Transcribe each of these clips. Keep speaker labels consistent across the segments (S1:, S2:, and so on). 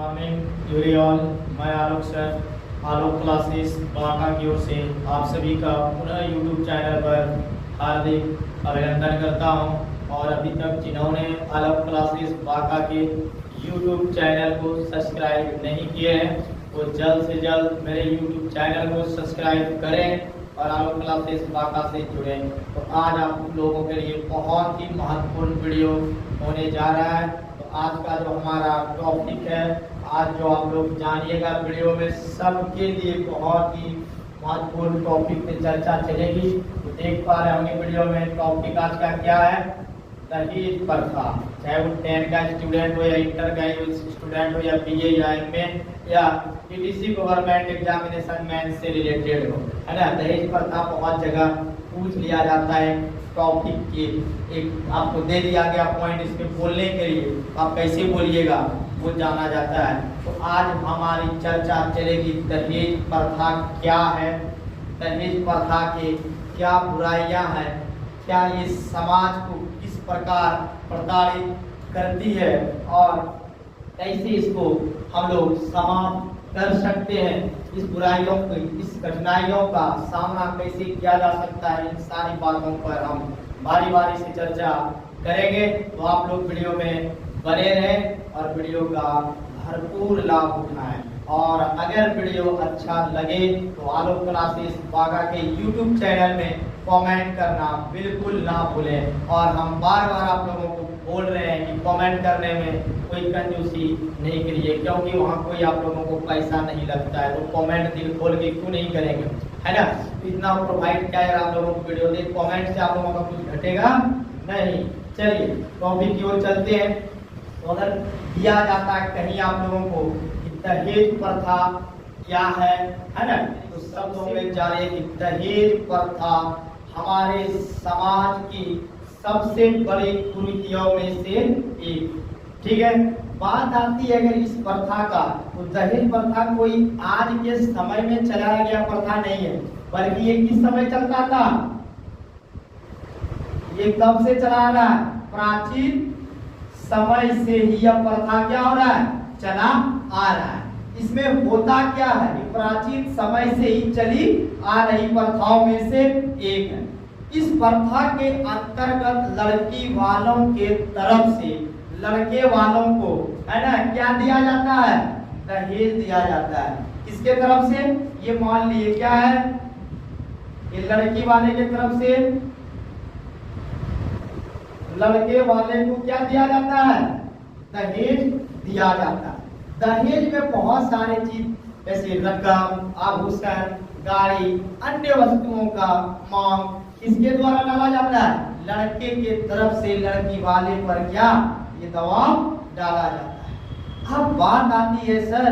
S1: Morning यूरियल। मैं Alok sir, Alok classes Banka की ओर से आप सभी का पुनः यूट्यूब चैनल पर हार्दिक अभिनंदन करता हूं। और अभी तक जिन्होंने आलोक क्लासेस बांका के यूट्यूब चैनल को सब्सक्राइब नहीं किए हैं वो जल्द से जल्द मेरे यूट्यूब चैनल को सब्सक्राइब करें और आलोक क्लासेस बांका से जुड़ें। तो आज आप लोगों के लिए बहुत ही महत्वपूर्ण वीडियो होने जा रहा है। तो आज का जो हमारा टॉपिक है, आज जो आप लोग जानिएगा वीडियो में, सबके लिए बहुत ही महत्वपूर्ण टॉपिक पे चर्चा चलेगी। तो देख पा रहे होंगे वीडियो में टॉपिक आज का क्या है, दहेज प्रथा। चाहे वो 10 का स्टूडेंट हो या इंटर का स्टूडेंट हो या बीए या एमए या पीटीसी गवर्नमेंट एग्जामिनेशन मेन से रिलेटेड हो, है ना। दहेज प्रथा बहुत जगह पूछ लिया जाता है टॉपिक के, एक आपको दे दिया गया पॉइंट इस पे बोलने के लिए, आप कैसे बोलिएगा वो जाना जाता है। तो आज हमारी चर्चा चलेगी दहेज प्रथा क्या है, दहेज प्रथा के क्या बुराइयां हैं, क्या ये समाज को किस प्रकार प्रताड़ित करती है और कैसे इसको हम लोग समाप्त कर सकते हैं, इस बुराइयों को, इस कठिनाइयों का सामना कैसे किया जा सकता है। इन सारी बातों पर हम बारी बारी से चर्चा करेंगे। तो आप लोग वीडियो में बने रहें और वीडियो का भरपूर लाभ उठाएं। और अगर वीडियो अच्छा लगे तो आलोक क्लासेस बांका के यूट्यूब चैनल में कमेंट करना बिल्कुल ना भूलें। और हम बार बार आप लोगों को बोल रहे हैं कि कमेंट करने में कोई कंजूसी नहीं करिए, क्योंकि वहाँ कोई आप लोगों को पैसा नहीं लगता है। तो कमेंट दिल खोल के क्यों नहीं करेंगे, है ना। इतना प्रोवाइड क्या है आप लोगों को वीडियो देख, कमेंट से आप लोगों का कुछ घटेगा नहीं। चलिए टॉपिक की ओर चलते हैं। तो अगर दिया जाता है कहीं आप लोगों को दहेज प्रथा क्या है ना, तो सब लोग जाने कि दहेज प्रथा हमारे समाज की सबसे बड़ी कुरीतियों में से एक, ठीक है। बात आती है अगर इस प्रथा का, तो दहेज प्रथा कोई आज के समय में चलाया गया प्रथा नहीं है, बल्कि ये किस समय चलता था, ये कब से चला रहा है, प्राचीन समय से ही यह प्रथा क्या हो रहा है, चला आ रहा है। इसमें होता क्या है, प्राचीन समय से ही चली आ रही प्रथाओं में से एक है। इस प्रथा के अंतर्गत लड़की वालों के तरफ से लड़के वालों को, है ना, क्या दिया जाता है, दहेज दिया जाता है। किसके तरफ से, ये मान लिए क्या है, ये लड़की वाले के तरफ से लड़के वाले को क्या दिया जाता है, दहेज दिया जाता है। दहेज में बहुत सारे चीज जैसे रकम, आभूषण, गाड़ी, अन्य वस्तुओं का मांग किसके द्वारा डाला जाता है, लड़के के तरफ से लड़की वाले पर क्या ये दबाव डाला जाता है। अब बात आती है सर,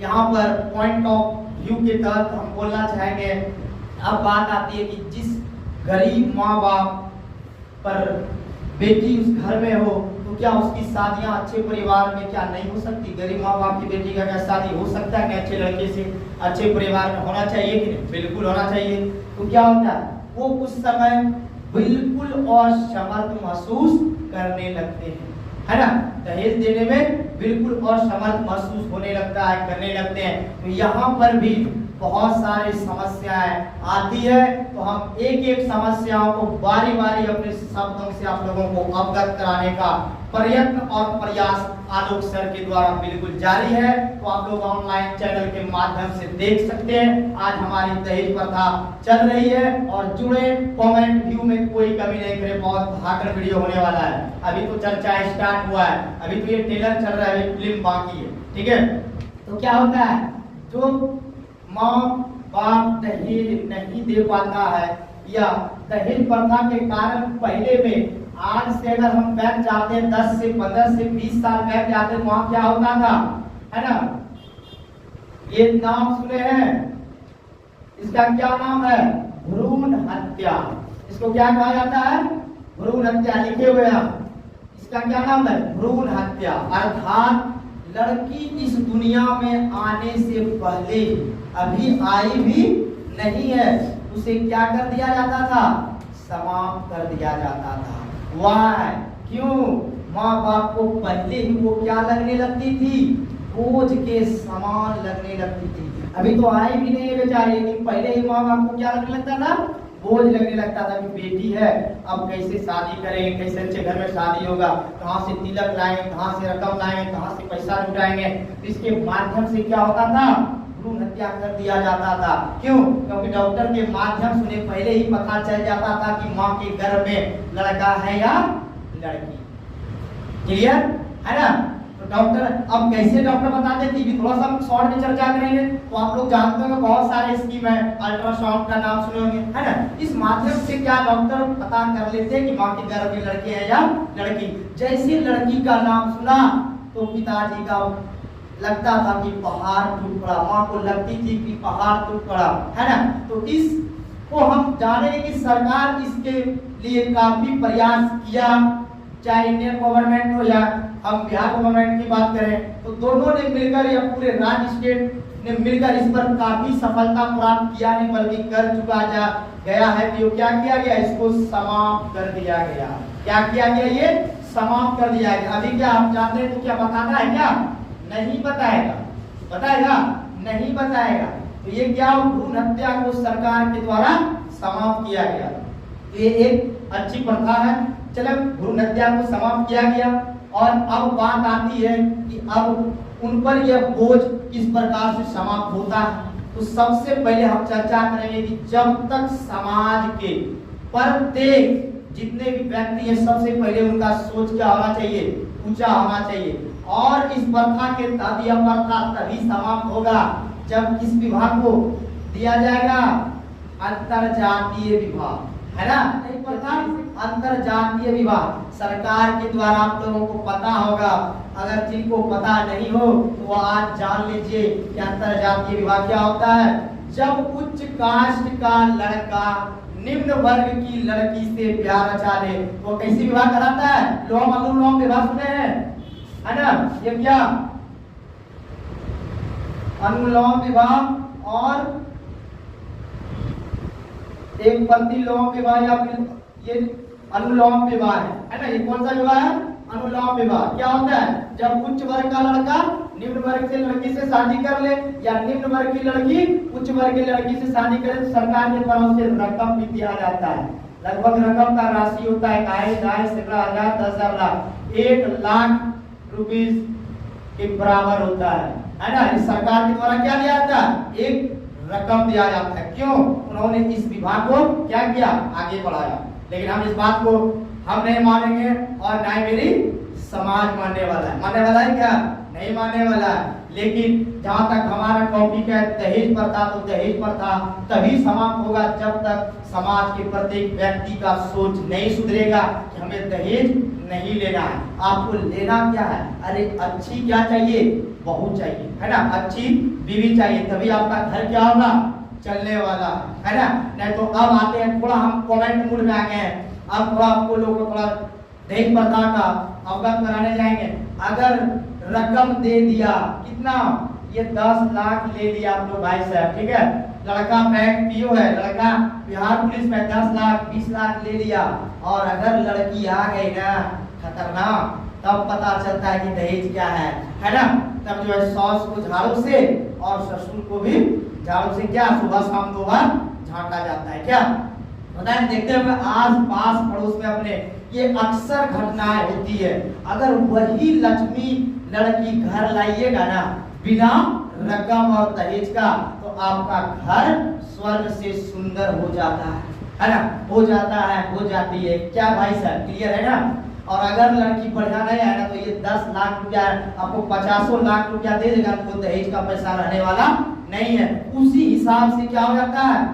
S1: यहाँ पर पॉइंट ऑफ व्यू के तहत हम बोलना चाहेंगे। अब बात आती है कि जिस गरीब माँ बाप पर बेटी उस घर में हो, तो क्या उसकी शादियां अच्छे परिवार में क्या नहीं हो सकती। गरीब माँ बाप की बेटी का क्या शादी हो सकता है कि अच्छे लड़के से अच्छे परिवार में होना चाहिए कि नहीं, बिल्कुल होना चाहिए। तो क्या होता है, वो उस समय बिल्कुल असमर्थ महसूस करने लगते हैं, है ना। दहेज देने में बिल्कुल असमर्थ महसूस होने लगता है, करने लगते हैं। तो यहाँ पर भी बहुत सारी समस्याएं आती है। तो हम एक एक समस्याओं को बारी बारी अपने शब्दों से आप लोगों को अवगत कराने का प्रयत्न और प्रयास आलोक सर के द्वारा बिल्कुल जारी है। तो आप लोग ऑनलाइन चैनल के माध्यम से देख सकते हैं। आज हमारी दहेज प्रथा चल रही है और जुड़े, कमेंट व्यू में कोई कमी नहीं करें, बहुत भागड़ वीडियो होने वाला है। अभी तो चर्चा स्टार्ट हुआ है, अभी तो ये ट्रेलर चल रहा है, अभी फिल्म बाकी है, ठीक है। तो क्या होता है, जो माँ बाप दहेज नहीं दे पाता है या दहेज प्रथा के कारण पहले में, आज से अगर हम बैठ जाते हैं 10 से 15 से 20 साल बैठ जाते हैं, वहां क्या होता था, है ना। ये नाम सुने हैं, इसका क्या नाम है, भ्रूण हत्या। इसको क्या कहा जाता है, भ्रूण हत्या, लिखे हुए हैं। इसका क्या नाम है, भ्रूण हत्या। अर्थात लड़की इस दुनिया में आने से पहले, अभी आई भी नहीं है, उसे क्या कर दिया जाता था, समाप्त कर दिया जाता था। वाह, क्यों,
S2: माँ बाप को पहले ही वो क्या लगने लगती थी, बोझ के समान लगने लगती थी। अभी तो आई भी नहीं है बेचारी, लेकिन पहले ही माँ बाप को क्या लगने लगता था, बोझ लगने लगता था कि बेटी है, अब कैसे शादी करेंगे, कैसे अच्छे घर में शादी होगा, कहाँ से तिलक लाएंगे, कहाँ से रकम लाएंगे, कहाँ से पैसा जुटाएंगे। इसके माध्यम से क्या होता था, भ्रूण हत्या कर दिया जाता था। क्यों? क्योंकि डॉक्टर के माध्यम से उन्हें पहले ही पता चल जाता था कि माँ के गर्भ में लड़का है या लड़की। क्लियर है ना? तो डॉक्टर, अब कैसे डॉक्टर बताते थे कि थोड़ा सा शॉर्ट में चर्चा करेंगे। तो आप लोग जानते होंगे बहुत सारे स्कीम है, अल्ट्रासाउंड का नाम सुने होंगे, है ना? इस माध्यम से क्या डॉक्टर पता कर लेते हैं कि माँ के गर्भ में लड़के हैं या लड़की। जैसे लड़की का नाम सुना तो पिताजी का लगता था कि पहाड़ टूट पड़ा, माँ को लगती थी कि पहाड़ टूट पड़ा, है ना? तो इसको हम जानेंगे कि सरकार इसके लिए काफी प्रयास किया, चाहे इंडियन गवर्नमेंट हो या हम बिहार गवर्नमेंट की बात करें, तो दोनों ने मिलकर या पूरे राज्य स्टेट ने मिलकर इस पर काफी सफलता प्राप्त किया नहीं बल्कि कर चुका गया है। तो क्या किया गया, इसको समाप्त कर दिया गया। क्या किया गया, ये समाप्त कर दिया गया। अभी क्या हम जानते हैं तो क्या बताना है, क्या नहीं बताएगा, बताएगा नहीं बताएगा। तो ये क्या, भ्रूण हत्या को सरकार के द्वारा समाप्त किया गया। ये एक अच्छी प्रथा है। चलो, भ्रूण हत्या को समाप्त किया गया और अब बात आती है कि अब उन पर यह बोझ किस प्रकार से समाप्त होता है। तो सबसे पहले हम चर्चा करेंगे कि जब तक समाज के प्रत्येक जितने भी व्यक्ति हैं, सबसे पहले उनका सोच क्या होना चाहिए, ऊंचा होना चाहिए। और इस प्रथा के तहत यह प्रथा तभी समाप्त होगा जब इस विभाग को दिया जाएगा अंतरजातीय विभाग, है ना? नहीं पता, अंतरजातीय विवाह सरकार के द्वारा आप लोगों को पता होगा। अगर जिनको पता नहीं हो तो वो आज जान लीजिए कि अंतरजातीय विवाह क्या होता है। जब उच्च कास्ट का लड़का निम्न वर्ग की लड़की से प्यार रचा ले, वो कैसी विवाह कराता है, लोम अनुलोम विवाह सुने हैं, है ना? ये क्या, अनुलोम विवाह और एक प्रतिलोम विवाह या फिर ये अनुलोम विवाह है ना? ये कौन सा विवाह है, अनुलोम विवाह। क्या होता है, जब उच्च वर्ग का लड़का निम्न वर्ग से लड़की से शादी कर ले या निम्न वर्ग की लड़की उच्च वर्ग की लड़की से शादी करे तो सरकार की तरफ से रकम भी दिया जाता है। लगभग रकम का राशि होता है 15,000, 10,000 लाख, 1 लाख रुपीस के बराबर होता है ना? इस सरकार के द्वारा क्या दिया जाता है, एक रकम दिया जाता है। क्यों? उन्होंने इस विभाग को क्या किया, आगे बढ़ाया। लेकिन हम इस बात को हम नहीं मानेंगे और ना ही मेरी समाज मानने वाला है। मानने वाला है क्या, नहीं मानने वाला है। लेकिन जहाँ तक हमारा टॉपिक है दहेज प्रथा, तो दहेज प्रथा तभी समाप्त होगा जब तक समाज के प्रत्येक व्यक्ति का सोच नहीं सुधरेगा कि हमें दहेज नहीं लेना है। आपको लेना क्या है, अरे अच्छी क्या चाहिए, बहू चाहिए, है ना? अच्छी बीवी चाहिए, तभी आपका घर क्या होगा, चलने वाला है ना? नहीं तो अब आते हैं, थोड़ा हम कमेंट मूड में आ गए हैं। अब थोड़ा आपको लोगों को थोड़ा दहेज प्रथा का अवगत कराने जाएंगे। अगर रकम दे दिया, कितना, ये 10 लाख ले लिया आप लोग भाई साहब, ठीक है? लड़का बैंक पीओ है, लड़का बिहार पुलिस में 10 लाख 20 लाख ले लिया, और अगर लड़की आ गई ना खतरनाक, तब पता चलता है कि दहेज क्या है ना? तब जो है सास को झाड़ू से और ससुर को भी झाड़ू से क्या सुबह शाम 2 बार झांका जाता है। क्या बताएं, देखते हैं आस पास पड़ोस में अपने ये अक्सर घटनाएं होती है। अगर वही लक्ष्मी लड़की घर लाइएगा ना बिना रकम और दहेज का, तो आपका घर स्वर्ग से सुंदर हो जाता है ना? हो जाता है, हो जाती है। क्या भाई साहब, क्लियर है ना? और अगर लड़की बढ़िया नहीं है ना, तो ये 10 लाख रुपया आपको 50 लाख रुपया दे देगा, तो दहेज का पैसा रहने वाला नहीं है। उसी हिसाब से क्या हो जाता है,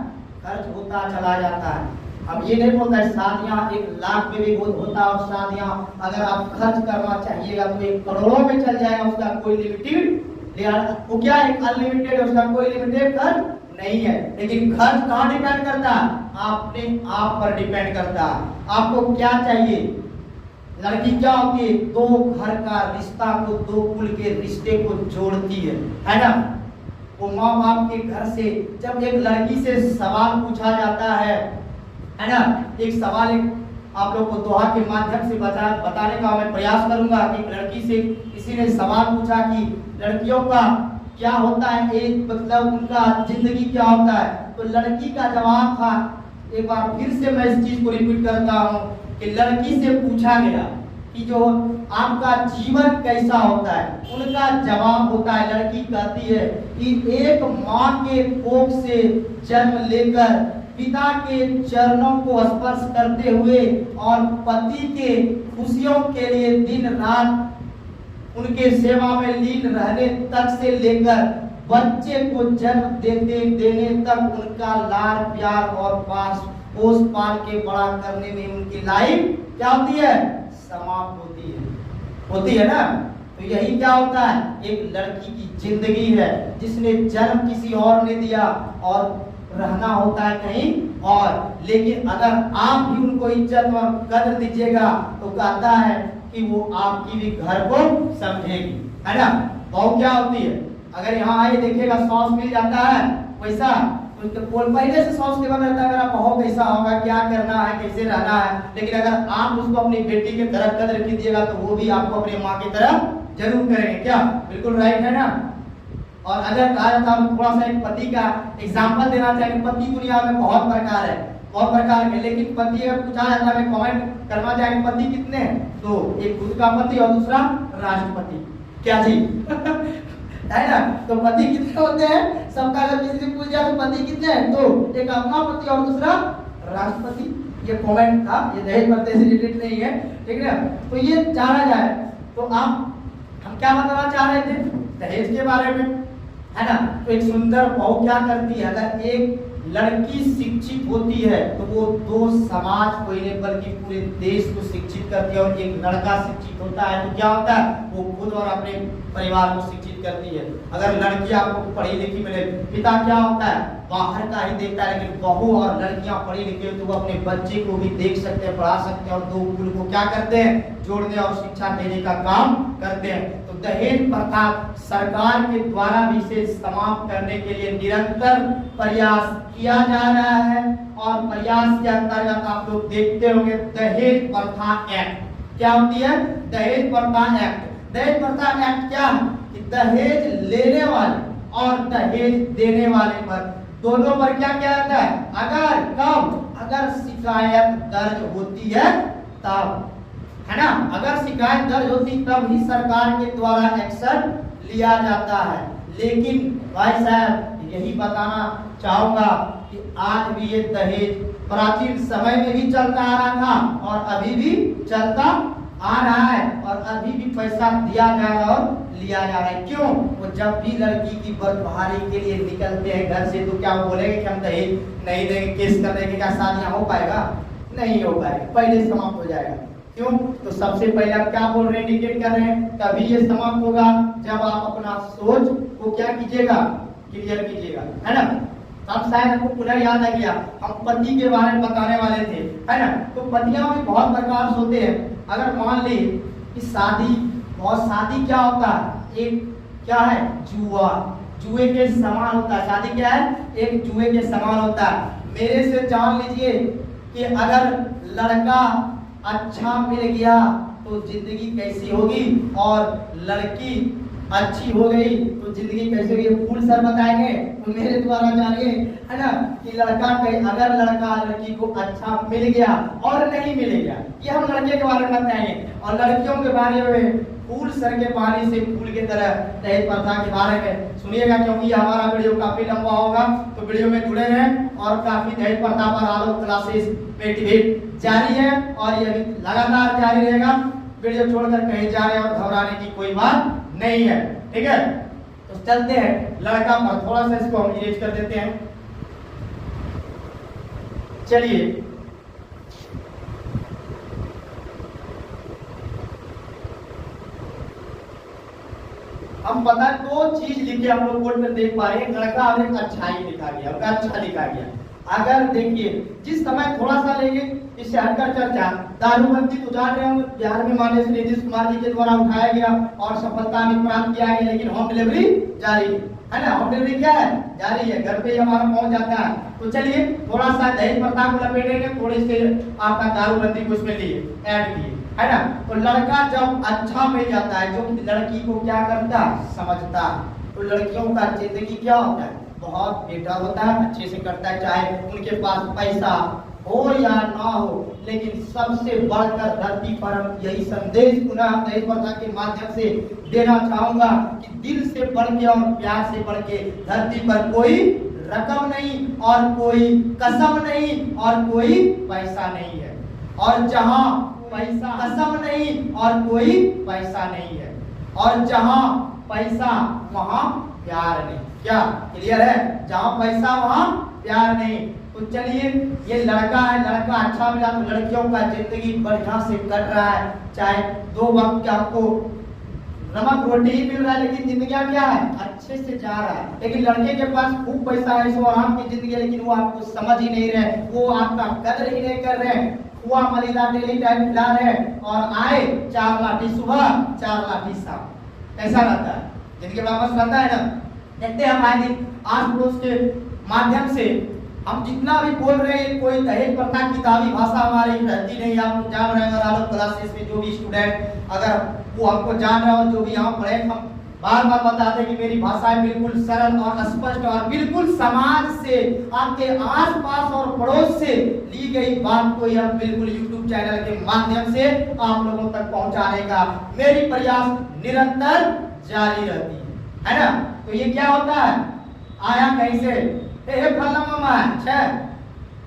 S2: खर्च होता चला जाता है। अब ये नहीं बोलता है शादियां 1 लाख में भी होता है, और शादियां अगर आप खर्च करना चाहिएगा तो 1 करोड़ों में चल जाएगा, उसका कोई लिमिटेड, वो क्या है, अनलिमिटेड, उसका कोई लिमिटेड खर्च नहीं है। लेकिन खर्च कहाँ डिपेंड करता है, अपने आप पर डिपेंड करता है। आपको क्या चाहिए, लड़की क्या होती है, 2 घर का रिश्ता को, 2 कुल के रिश्ते को जोड़ती है ना? वो माँ बाप के घर से जब एक लड़की से सवाल पूछा जाता है ना, एक सवाल एक आप लोग को दोहा के माध्यम से बताने का मैं प्रयास करूंगा कि लड़की से किसी ने सवाल पूछा कि लड़कियों का क्या होता है, एक मतलब उनका जिंदगी क्या होता है, तो लड़की का जवाब था, एक बार फिर से मैं इस चीज को रिपीट करता हूँ कि लड़की से पूछा गया कि जो आपका जीवन कैसा होता है, उनका जवाब होता है, लड़की कहती है कि एक माँ के कोख से जन्म लेकर पिता के चरणों को स्पर्श करते हुए और पति के खुशियों के लिए दिन रात उनके सेवा में लीन रहने तक से लेकर बच्चे को जन्म देने तक उनका लाड़ प्यार और पोस पाल के बड़ा करने में उनकी लाइफ क्या होती है, समाप्त होती है ना। तो यही क्या होता है, एक लड़की की जिंदगी है जिसने जन्म किसी और ने दिया और रहना होता है कहीं और, लेकिन अगर आप भी उनको इज्जत और कदर दीजिएगा तो कहता है कि वो आपकी भी घर को समझेगी, है ना। बहू क्या होती है, अगर यहाँ आए देखेगा सॉस मिल जाता है वैसा, तो पहले से सॉस के बाद मेरा बहू कैसा होगा, क्या करना है, कैसे रहना है, लेकिन अगर आप उसको अपनी बेटी की तरह कदर कीजिएगा तो वो भी आपको अपनी माँ की तरह जरूर करेंगे। क्या बिल्कुल राइट है ना। और अगर कहा जाता है थोड़ा सा एक पति का एग्जाम्पल देना चाहिए, पति दुनिया में बहुत प्रकार है, बहुत प्रकार के, लेकिन पति अगर पूछा जाता है कमेंट करना चाहिए पति कितने हैं, तो एक खुद का पति और दूसरा राष्ट्रपति, क्या जी है ना। तो पति कितने होते हैं, सबका अगर किसी से पूछ जाए तो पति कितने हैं, तो एक अपना पति और दूसरा राष्ट्रपति। ये कमेंट था, ये दहेज प्रथा से रिलेटेड नहीं है, ठीक है। तो ये जाना जाए तो आप हम क्या बताना चाह रहे थे, दहेज के बारे में, है ना। तो एक सुंदर बहू क्या करती है, अगर एक लड़की शिक्षित होती है तो वो दो समाज को ही नहीं बल्कि पूरे देश को शिक्षित करती है, और एक लड़का शिक्षित होता है तो क्या होता है, वो खुद और अपने परिवार को शिक्षित करती है। अगर लड़की आपको पढ़ी लिखी मिले, पिता क्या होता है, बाहर का ही देखता है, लेकिन बहू और लड़कियां पढ़ी लिखी तो वो अपने बच्चे को भी देख सकते हैं, पढ़ा सकते हैं, और दो कुल को क्या करते हैं, जोड़ने और शिक्षा देने का काम करते हैं। तो दहेज प्रथा सरकार के द्वारा भी इसे समाप्त करने के लिए निरंतर प्रयास किया जा रहा है, और प्रयास के अंतर्गत आप लोग देखते होंगे दहेज प्रथा एक्ट क्या होती है, दहेज प्रथा एक्ट। दहेज प्रथा एक्ट क्या है कि दहेज लेने वाले और दहेज देने वाले पर दोनों पर क्या किया जाता है, अगर कब, अगर शिकायत दर्ज होती है तब, है ना, अगर शिकायत दर्ज होती तब ही सरकार के द्वारा एक्शन लिया जाता है। लेकिन भाई साहब यही बताना चाहूंगा कि आज भी ये दहेज प्राचीन समय में भी चलता आ रहा था और अभी भी चलता आ रहा है, और अभी भी पैसा दिया जा रहा है और लिया जा रहा है। क्यों, वो जब भी लड़की की बर्तबारी के लिए निकलते हैं घर से तो क्या बोलेंगे कि हम दहेज नहीं देंगे, केस कर देंगे, क्या शादियां हो पाएगा, नहीं हो पाएगा, पहले समाप्त हो जाएगा। क्यों, तो सबसे पहले आप क्या बोल रहे हैं, इंडिकेट कर रहे हैं, तभी ये समाप्त होगा जब आप अपना सोच को क्या कीजिएगा, क्लियर कीजिएगा, है ना। अब शायद आपको पुनः याद आ गया, हम पति के बारे में बताने वाले थे, है ना। तो पतियां भी बहुत प्रकार से होते हैं। अगर मान ली कि शादी, बहुत शादी क्या होता है, एक क्या है, जुआ, जुए के समान होता है। शादी क्या है, एक जुए के समान होता है। मेरे से जान लीजिए कि अगर लड़का अच्छा मिल गया तो जिंदगी कैसी होगी, और लड़की अच्छी हो गई तो जिंदगी कैसी होगी, फूल सर बताएंगे तो मेरे द्वारा जानिए, है ना, कि लड़का अगर लड़का लड़की को अच्छा मिल गया और नहीं मिल गया, ये हम लड़के के बारे में बताएंगे, और लड़कियों के बारे में फूल सर के पानी से फूल की तरह दहेज प्रथा के बारे में सुनिएगा, क्योंकि हमारा वीडियो काफी लंबा होगा, तो वीडियो में जुड़े रहें। और काफी दहेज प्रथा पर आलोक क्लासेस में डिबेट जारी है और ये लगातार जारी रहेगा। वीडियो छोड़कर कहीं जा रहे और घबराने की कोई बात नहीं है, ठीक है। तो चलते हैं लड़का पर, थोड़ा सा इसको हम इरेज कर देते हैं। चलिए हम पता दो चीज लिखे हम लोग बोर्ड में देख पा रहे हैं, लड़का और एक अच्छाई लिखा गया, अच्छा लिखा गया। अगर देखिए जिस समय थोड़ा सा लेंगे इससे हटकर चर्चा दारूबंदी तो जान रहे होंगे, बिहार में माननीय श्री नीतीश कुमार जी के द्वारा उठाया गया और सफलता प्राप्त किया है, लेकिन होम डिलीवरी जारी है ना। होम डिलीवरी क्या है? जारी है, घर पे ही हमारा पहुंच जाता है। तो चलिए थोड़ा सा दहेज प्रथा को लपेटेंगे, थोड़ी से आपका दारूबंदी को इसमें लिए ऐड किए, है ना। तो लड़का जब अच्छा मिल जाता है, जो लड़की को क्या करता है, समझता है, तो लड़कियों का जिंदगी क्या होता है, बहुत बेटा होता है, अच्छे से करता है, चाहे उनके पास पैसा हो या ना हो। लेकिन सबसे बढ़कर धरती पर यही संदेश पुनः दहेज प्रथा के माध्यम से देना चाहूंगा कि दिल से बढ़ के और प्यार से बढ़ के धरती पर कोई रकम नहीं और कोई कसम नहीं और कोई पैसा नहीं है। और जहां पैसा कसम नहीं और कोई पैसा नहीं है, और जहां पैसा वहां प्यार नहीं। क्या क्लियर है? जहां पैसा वहां प्यार नहीं। तो चलिए ये लड़का है, लड़का अच्छा मिला तो लड़कियों का जिंदगी बढ़िया से कट रहा है, चाहे 2 वक्त के आपको नमक रोटी ही मिल रहा है, लेकिन जिंदगी क्या है, अच्छे से जा रहा है। लेकिन लड़के के पास खूब पैसा है, सो आराम की जिंदगी है, लेकिन वो आपको समझ ही नहीं रहे, वो आपका कदर ही नहीं कर रहे। हुआ मलीदा डेली टाइम खिला रहे और आए 4 लाठी सुबह 4 लाठी शाम। कैसा रहता है? जिनके वापस रहता है ना। देखते हैं हमारे दिन आस पड़ोस के माध्यम से हम जितना भी बोल रहे हैं, कोई दहेज प्रथा किताबी भाषा हमारी रहती नहीं। आप लोग जान रहे हैं, अगर आप क्लासेस में जो भी स्टूडेंट अगर वो हमको जान रहे हो, जो भी यहाँ पढ़े, हम बार बार बताते हैं कि मेरी भाषा बिल्कुल सरल और स्पष्ट और बिल्कुल समाज से, आपके आस पास और पड़ोस से ली गई बात को यह बिल्कुल YouTube चैनल के माध्यम से आप लोगों तक पहुंचाने का मेरी प्रयास निरंतर जारी रहती है ना। तो ये क्या होता है, आया कैसे, फलना मामा अच्छा,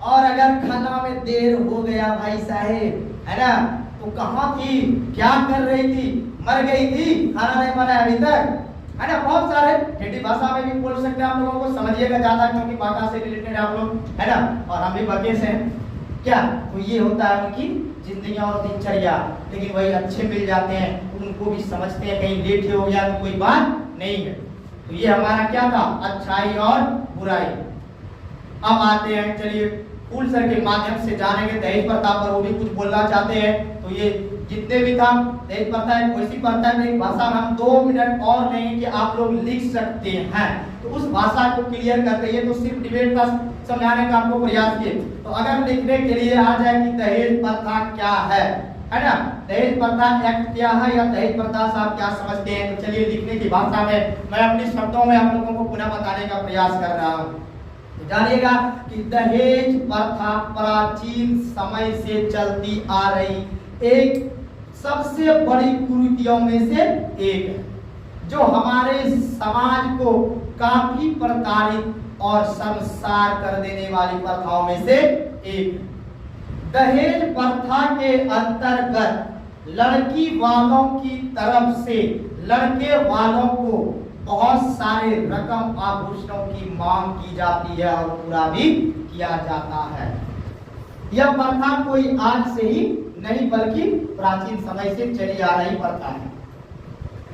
S2: और अगर खाना में देर हो गया भाई साहेब, है ना, तो कहाँ थी, क्या कर रही थी, मर गई थी, खाना नहीं बना अभी तक, है ना। बहुत सारे ठेठी भाषा में भी बोल सकते हैं, आप लोगों को समझिएगा ज्यादा, क्योंकि बाका से रिलेटेड आप लोग, है ना, और हम भी बके से हैं क्या। तो ये होता है उनकी जिंदगी और दिनचर्या। लेकिन वही अच्छे मिल जाते हैं, उनको भी समझते हैं कहीं लेट हो गया तो कोई बात नहीं है। तो ये हमारा क्या था, अच्छाई और बुराई। अब आते हैं, चलिए फूल सर के माध्यम से जानेंगे दहेज प्रथा पर, वो भी कुछ बोलना चाहते हैं। तो ये जितने भी था दहेज प्रथा है, वैसी प्रथा में भाषा में हम 2 मिनट और लेंगे कि आप लोग लिख सकते हैं, तो उस भाषा को क्लियर करते हैं। तो सिर्फ डिबेट का समझाने का आपको प्रयास किए। तो अगर लिखने के लिए आ जाए कि दहेज प्रथा क्या है ना, दहेज प्रथा एक्ट क्या है या दहेज प्रथा से आप क्या समझते हैं, तो चलिए लिखने की भाषा में मैं अपने शब्दों में आप लोगों को पुनः बताने का प्रयास कर रहा हूँ। जानिएगा कि दहेज प्रथा प्राचीन समय से चलती आ रही एक सबसे बड़ी कुरीतियों में से एक है, जो हमारे समाज को काफी प्रताड़ित और संसार कर देने वाली प्रथाओं में से एक। दहेज प्रथा के अंतर्गत लड़की वालों की तरफ से लड़के वालों को बहुत सारे रकम आभूषणों की मांग की जाती है और पूरा भी किया जाता है। यह प्रथा कोई आज से ही नहीं बल्कि प्राचीन समय से चली आ रही प्रथा है,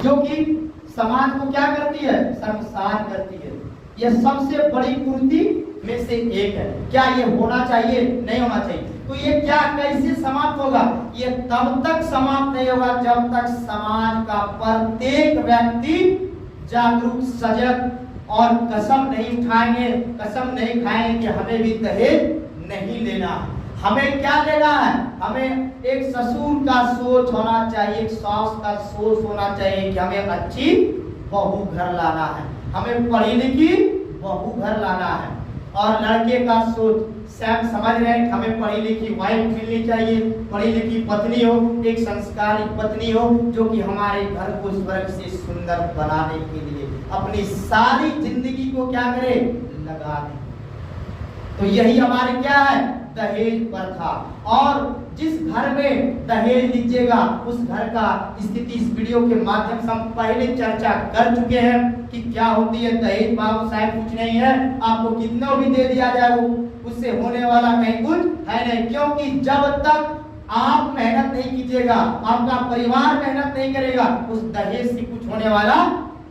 S2: जो कि समाज को क्या करती है, शर्मसार करती है। यह सबसे बड़ी कुरीति में से एक है। क्या ये होना चाहिए? नहीं होना चाहिए। तो ये क्या कैसे समाप्त होगा? ये तब तक समाप्त नहीं होगा जब तक समाज का प्रत्येक व्यक्ति जागरूक, सजग और कसम नहीं उठाएंगे, कसम नहीं खाएंगे कि हमें भी दहेज नहीं लेना है। हमें क्या लेना है? हमें एक ससुर का सोच होना चाहिए, एक सास का सोच होना चाहिए कि हमें अच्छी बहू घर लाना है, हमें पढ़ी लिखी बहू घर लाना है। और लड़के का सोच सैम समझ रहे हैं कि हमें पढ़ी लिखी वाइफ मिलनी चाहिए, पढ़ी लिखी पत्नी हो, एक संस्कारी पत्नी हो, जो कि हमारे घर को स्वर्ग से सुंदर बनाने के लिए अपनी सारी जिंदगी को क्या करे, लगा दे। तो यही हमारे क्या है, दहेज प्रथा। और जिस घर में दहेज लीजिएगा उस घर का स्थिति इस वीडियो के माध्यम से हम पहले चर्चा कर चुके हैं कि क्या होती है दहेज। बाबू साहब कुछ नहीं है, आपको कितना भी दे दिया जाए वो उससे होने वाला कहीं कुछ है नहीं, क्योंकि जब तक आप मेहनत नहीं कीजिएगा, आपका परिवार मेहनत नहीं करेगा, उस दहेज से कुछ होने वाला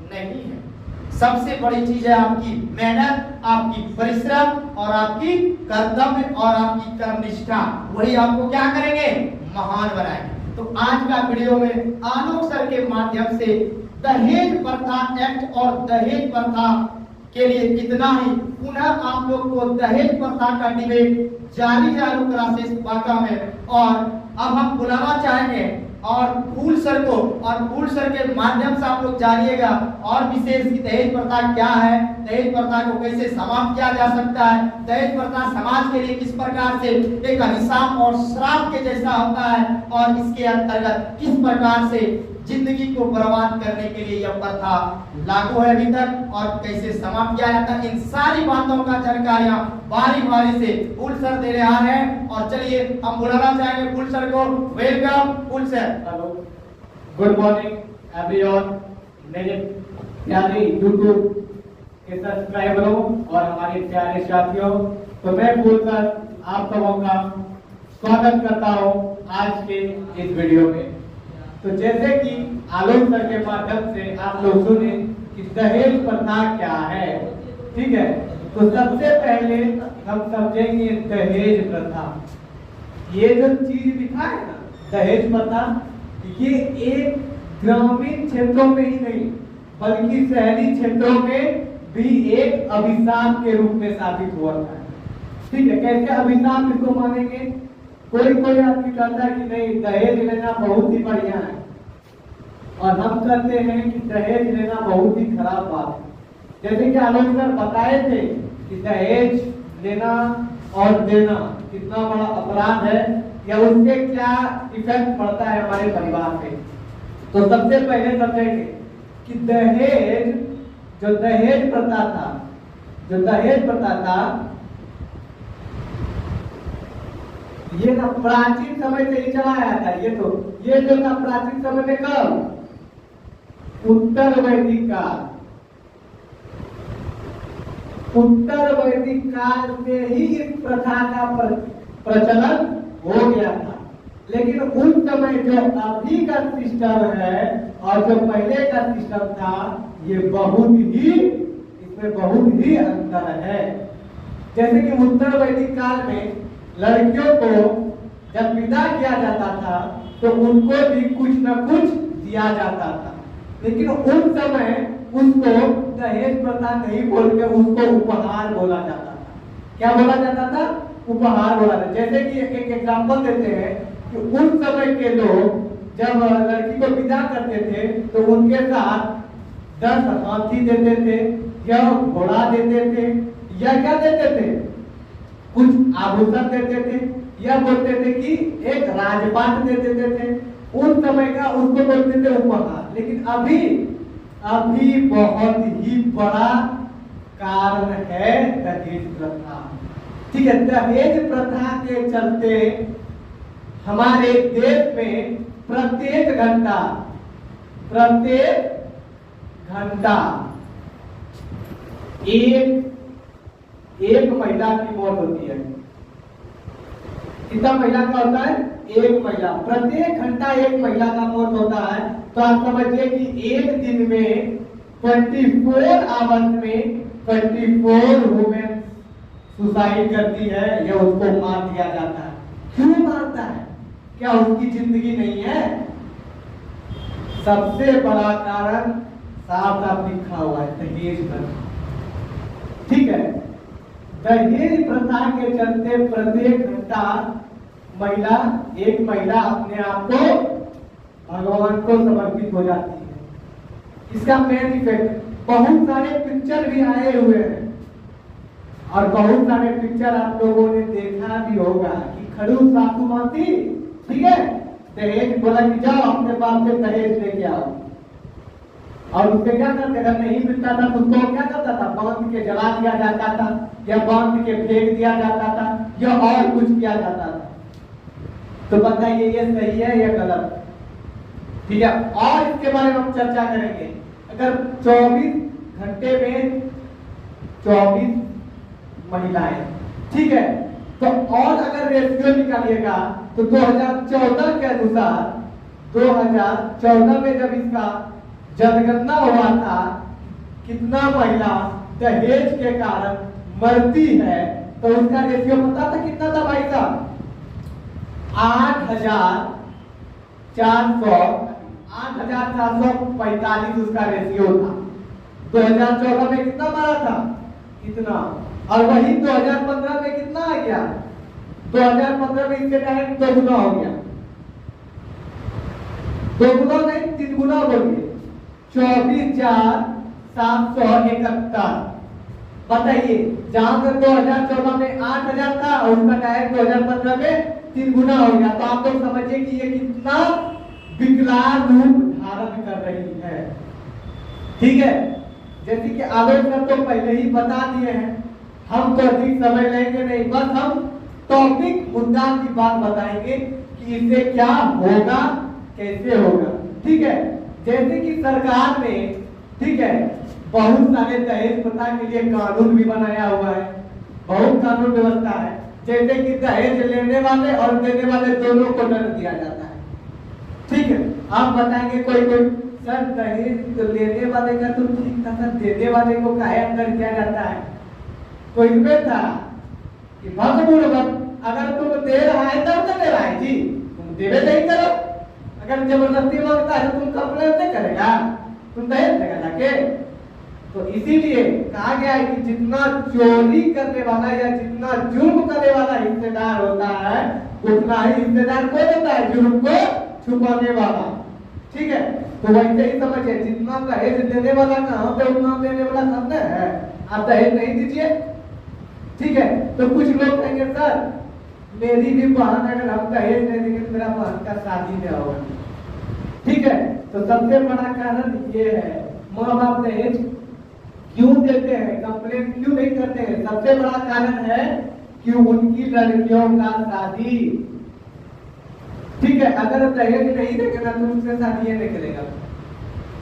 S2: नहीं है। सबसे बड़ी चीज है आपकी मेहनत, आपकी परिश्रम और आपकी कर्तव्य और आपकी कर्मनिष्ठा। वही आपको क्या करेंगे, महान बनाएंगे। तो आज का वीडियो में आलोक सर के माध्यम से दहेज प्रथा एक्ट और दहेज प्रथा के लिए इतना ही। पुनः आप लोग को दहेज प्रथा का डिबेट जारी है आलोक क्लासेस बांका में, और अब हम बुलाना चाहेंगे और फूल सर को, और फूल सर के माध्यम से आप लोग जानिएगा और विशेष की दहेज प्रथा क्या है, दहेज प्रथा को कैसे समाप्त किया जा सकता है, दहेज प्रथा समाज के लिए किस प्रकार से एक अभिशाप और श्राप के जैसा होता है, और इसके अंतर्गत किस प्रकार से जिंदगी को बर्बाद करने के लिए यह प्रथा लागू है अभी तक, और कैसे समाप्त किया जाता है। इन सारी बातों का जानकारियां बारी बारी से फूल सर दे रहे हैं। और चलिए हम बुलाना चाहेंगे फूल सर को। Welcome Phool sir.
S3: Hello, good morning everyone. मेरे प्यारे यूट्यूब के सब्सक्राइबरों और हमारे प्यारे साथियों, तो मैं फूल सर आप सबों का स्वागत करता हूं आज के इस वीडियो में। तो जैसे कि आलोक सर के माध्यम से आप लोग सुने कि दहेज प्रथा क्या है, ठीक है। तो सबसे पहले हम समझेंगे दहेज प्रथा। ये जो चीज लिखा है ना दहेज प्रथा, ये एक ग्रामीण क्षेत्रों में ही नहीं बल्कि शहरी क्षेत्रों में भी एक अभिशाप के रूप में साबित हुआ था, ठीक है। कैसे अभिशाप इसको मानेंगे? कोई कोई आदमी कहता है कि नहीं दहेज लेना बहुत ही बढ़िया है, और हम कहते हैं कि दहेज लेना बहुत ही खराब बात है। जैसे कि आलोक सर बताए थे कि दहेज लेना और देना कितना बड़ा अपराध है या उससे क्या इफेक्ट पड़ता है हमारे परिवार पे। तो सबसे पहले समझेंगे कि दहेज जो दहेज प्रथा था ये ना प्राचीन समय से ही चला आया था। ये जो था प्राचीन समय में कब? उत्तर वैदिक काल में ही इस प्रथा का प्रचलन हो गया था। लेकिन उस समय जो अभी का सिस्टम है और जो पहले का सिस्टम था, ये इसमें बहुत ही अंतर है। जैसे कि उत्तर वैदिक काल में लड़कियों को जब विदा किया जाता था तो उनको भी कुछ न कुछ दिया जाता था, लेकिन उस समय उसको दहेज प्रथा नहीं बोल के उसको उपहार बोला जाता था। क्या बोला जाता था? उपहार बोला जाता। जैसे कि एक एग्जांपल देते हैं कि उस समय के लोग जब लड़की को विदा करते थे तो उनके साथ 10 हाथी देते थे या घोड़ा देते थे या क्या देते थे, कुछ आभूषण देते थे, या बोलते थे कि एक राजपाट दे देते थे। उस समय का उसको बोलते थे उपहार। लेकिन अभी बहुत ही बड़ा कारण है दहेज प्रथा, ठीक है। दहेज प्रथा के चलते हमारे देश में प्रत्येक घंटा एक महिला की मौत होती है। कितना महिला का होता है? एक महिला। प्रत्येक घंटा एक महिला का मौत होता है। तो आप समझिए कि एक दिन में 24 आवर्स में 24 वुमेन सुसाइड करती है या उसको मार दिया जाता है। क्यों मारता है? क्या उसकी जिंदगी नहीं है? सबसे बड़ा कारण साफ साफ लिखा हुआ है, दहेज प्रथा, ठीक है। दहेज प्रथा के चलते प्रत्येक घंटा एक महिला अपने आप को भगवान को समर्पित हो जाती है। इसका मेन इफेक्ट, बहुत सारे पिक्चर भी आए हुए हैं और बहुत सारे पिक्चर आप लोगों ने देखा भी होगा कि खड़ूस सासू माती, ठीक है, दहेज बोला कि जाओ अपने बाप से दहेज लेके आओ, और उससे क्या करते, अगर नहीं मिलता था तो उसको क्या करता था, बांध के जला दिया जाता था या बांध के फेंक दिया जाता था या और कुछ किया जाता था। तो बताइए ये सही है या गलत? ठीक है, और इसके बारे में हम चर्चा करेंगे। अगर 24 घंटे में 24 महिलाएं, ठीक है, तो और अगर रेशियो निकालिएगा तो 2014 के अनुसार 2014 में जब इसका जनगणना हुआ था कितना महिला दहेज के कारण मरती है, तो उसका रेशियो पता था कितना था भाई साहब? 8,445 उसका रेशियो था। 2014 में कितना मारा था? इतना। और वही 2015 में कितना आ गया? 2015 में इससे डायरेक्ट 2 गुना हो गया। 2 गुना नहीं, 3 गुना बोलिए, 24,771। बताइए, जहां पर 2014 में 8,000 था और उसका डायरेक्ट 2015 में 3 गुना हो गया। तो आप लोग समझिए कि ये कितना विकराल रूप धारण कर रही है। ठीक है, जैसे कि आलोक सर तो पहले ही बता दिए हैं, हम तो अधिक समय लेंगे नहीं, बस हम टॉपिक मुद्दा की बात बताएंगे कि इससे क्या होगा, कैसे होगा। ठीक है, जैसे कि सरकार ने, ठीक है, बहुत सारे दहेज प्रथा के लिए कानून भी बनाया हुआ है, बहुत कानून व्यवस्था है। जैसे कि दहेज लेने वाले और देने वाले दोनों को दंड दिया जाता है। ठीक है, आप बताएंगे कोई सर दहेज लेने वाले का तो ठीक था, सर देने वाले को काहे अंदर किया जाता है? तो इसमें था कि अगर तुम दे रहा है तब तो दे रहा है जी, तुम देवे नहीं करो। अगर जबरदस्ती मांगता है तो तुम कंप्लेन नहीं करेगा, तुम दहेज देगा जाके। तो इसीलिए कहा गया है कि जितना चोरी करने वाला या जितना जुर्म करने वाला हिस्सेदार होता है, उतना ही हिस्सेदार कौन होता है? जुर्म को छुपाने वाला। ठीक है, तो वैसे ही समझिए, जितना दहेज देने वाला कहाँ पे उतना देने वाला सामने है। आप दहेज नहीं दीजिए, ठीक है। तो कुछ लोग कहेंगे सर मेरी भी बहन, अगर हम दहेज नहीं देंगे तो मेरा बहन का शादी नहीं होगा। ठीक है, तो सबसे बड़ा कारण ये है, माँ बाप दहेज क्यों देते हैं, कंप्लेन क्यों नहीं करते हैं? सबसे बड़ा कारण है कि उनकी लड़कियों का शादी, ठीक है, अगर दहेज नहीं देंगे ना तो उनसे शादी नहीं करेगा।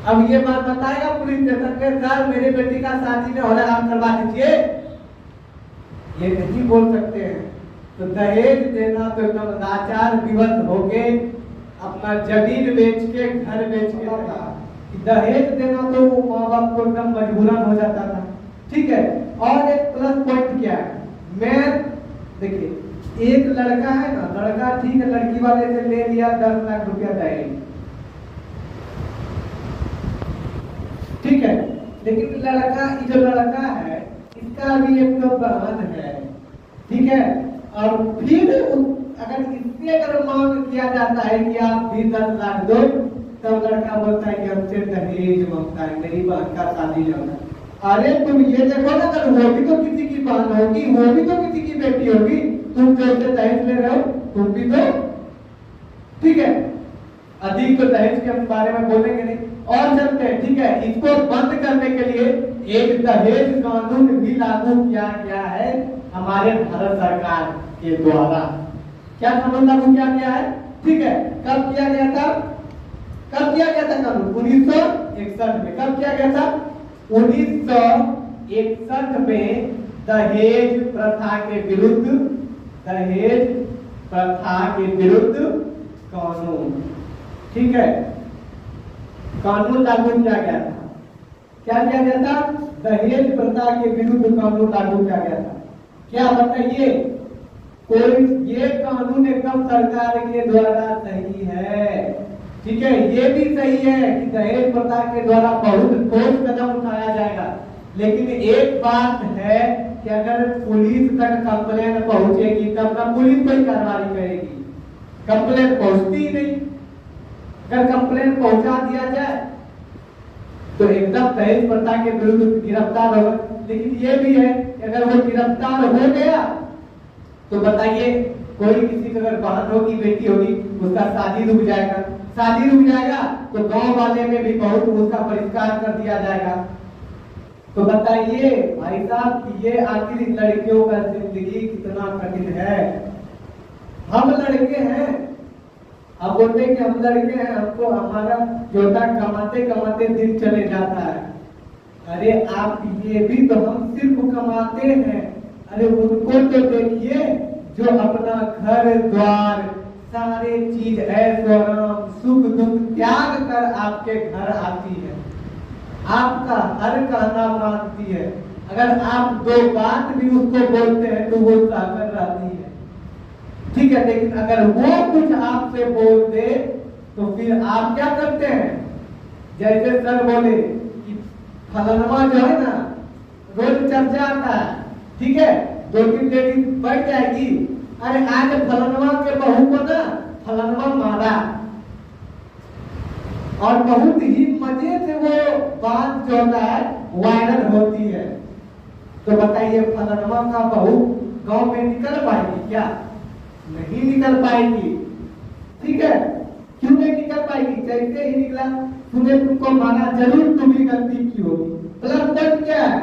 S3: अब ये बात बताएगा पुलिस स्टेशन में, सर मेरे बेटी का शादी नहीं हो रहा, आप करवा दीजिए, ये नहीं बोल सकते हैं। तो दहेज देना तो एकदम लाचार विवश होके अपना जमीन बेच के, घर बेच के दहेज देना तो माँ बाप को एकदम मजबूरन हो जाता था। ठीक है, और एक प्लस पॉइंट क्या है, मैं देखिए, एक लड़का है ना, लड़का ठीक है लड़की वाले से ले लिया 10 लाख रुपया दहेज, ठीक है, लेकिन लड़का, जो लड़का है इसका भी एक तो बहन है, ठीक है, और फिर अगर इससे अगर मांग किया जाता है कि आप भी 10 लाख दो, तब लड़का बोलता है कि हमसे दहेज मांगता है, मेरी बहन का शादी होना। अरे तुम ये देखो ना, अगर वो भी तो किसी की बहन होगी, वो भी तो किसी की बेटी होगी, तुम जो दहेज ले रहे हो तुम भी तो, ठीक है। अधिक तो दहेज के बारे में बोलेंगे नहीं, और चलते हैं। ठीक है, इसको बंद करने के लिए एक दहेज कानून भी लागू किया गया है हमारे भारत सरकार के द्वारा। क्या कानून लागू किया गया है? ठीक है, कब किया गया था? कब किया गया था कानून? 1961 में। कब किया गया था? 1961 में दहेज प्रथा के विरुद्ध, दहेज प्रथा के विरुद्ध कानून, ठीक है, कानून लागू किया गया था। क्या किया गया था? दहेज प्रथा के विरुद्ध कानून लागू किया गया था। क्या बताइए, कोई ये कानून एकदम सरकार के द्वारा सही है, ठीक है, ये भी सही है कि दहेज प्रथा के द्वारा बहुत ठोस कदम उठाया जाएगा। लेकिन एक बात है कि अगर पुलिस तक कंप्लेन पहुंचेगी तब ना पुलिस कोई कार्रवाई करेगी, कंप्लेन पहुंचती ही नहीं। अगर कंप्लेन पहुंचा दिया जाए तो एकदम दहेज प्रथा के विरुद्ध गिरफ्तार होगा। लेकिन ये भी है कि अगर वो गिरफ्तार हो गया तो बताइए, कोई किसी की अगर बहन होगी, बेटी होगी, उसका शादी रुक जाएगा, शादी रुक जाएगा तो गांव वाले में भी बहुत उसका बहिष्कार कर दिया जाएगा। तो बताइए भाई साहब, ये आखिर लड़कियों का जिंदगी कितना कठिन है। हम लड़के हैं, अब बोलते हैं कि हम लड़के हैं, हमको हमारा जोता कमाते कमाते दिन चले जाता है। अरे आप ये भी तो, हम सिर्फ कमाते हैं, अरे उनको तो देखिए जो अपना घर द्वार सारे चीज ऐश्वर्य सुख दुख त्याग कर आपके घर आती है। आपका हर कहना मानती है। अगर आप दो बात भी उसको बोलते हैं तो वो सहकर रहती है, ठीक है। लेकिन अगर वो कुछ आपसे बोल दे तो फिर आप क्या करते हैं? जैसे सर बोले कि फलाना जो है ना रोज चर्चा आता है, ठीक है, 2-3 लेडीज बैठ जाएगी, अरे आज फलाना के बहू को ना फलाना मारा, और बहुत ही मजे से वो बात जो होता है वायरल होती है। तो बताइए फलाना का बहू गांव में निकल पाएगी क्या? नहीं निकल पाएगी, ठीक है। क्यों नहीं निकल पाएगी? जैसे ही निकला तूने तुमको माना, जरूर तुम्हें गलती की होगी। प्लस पॉइंट क्या है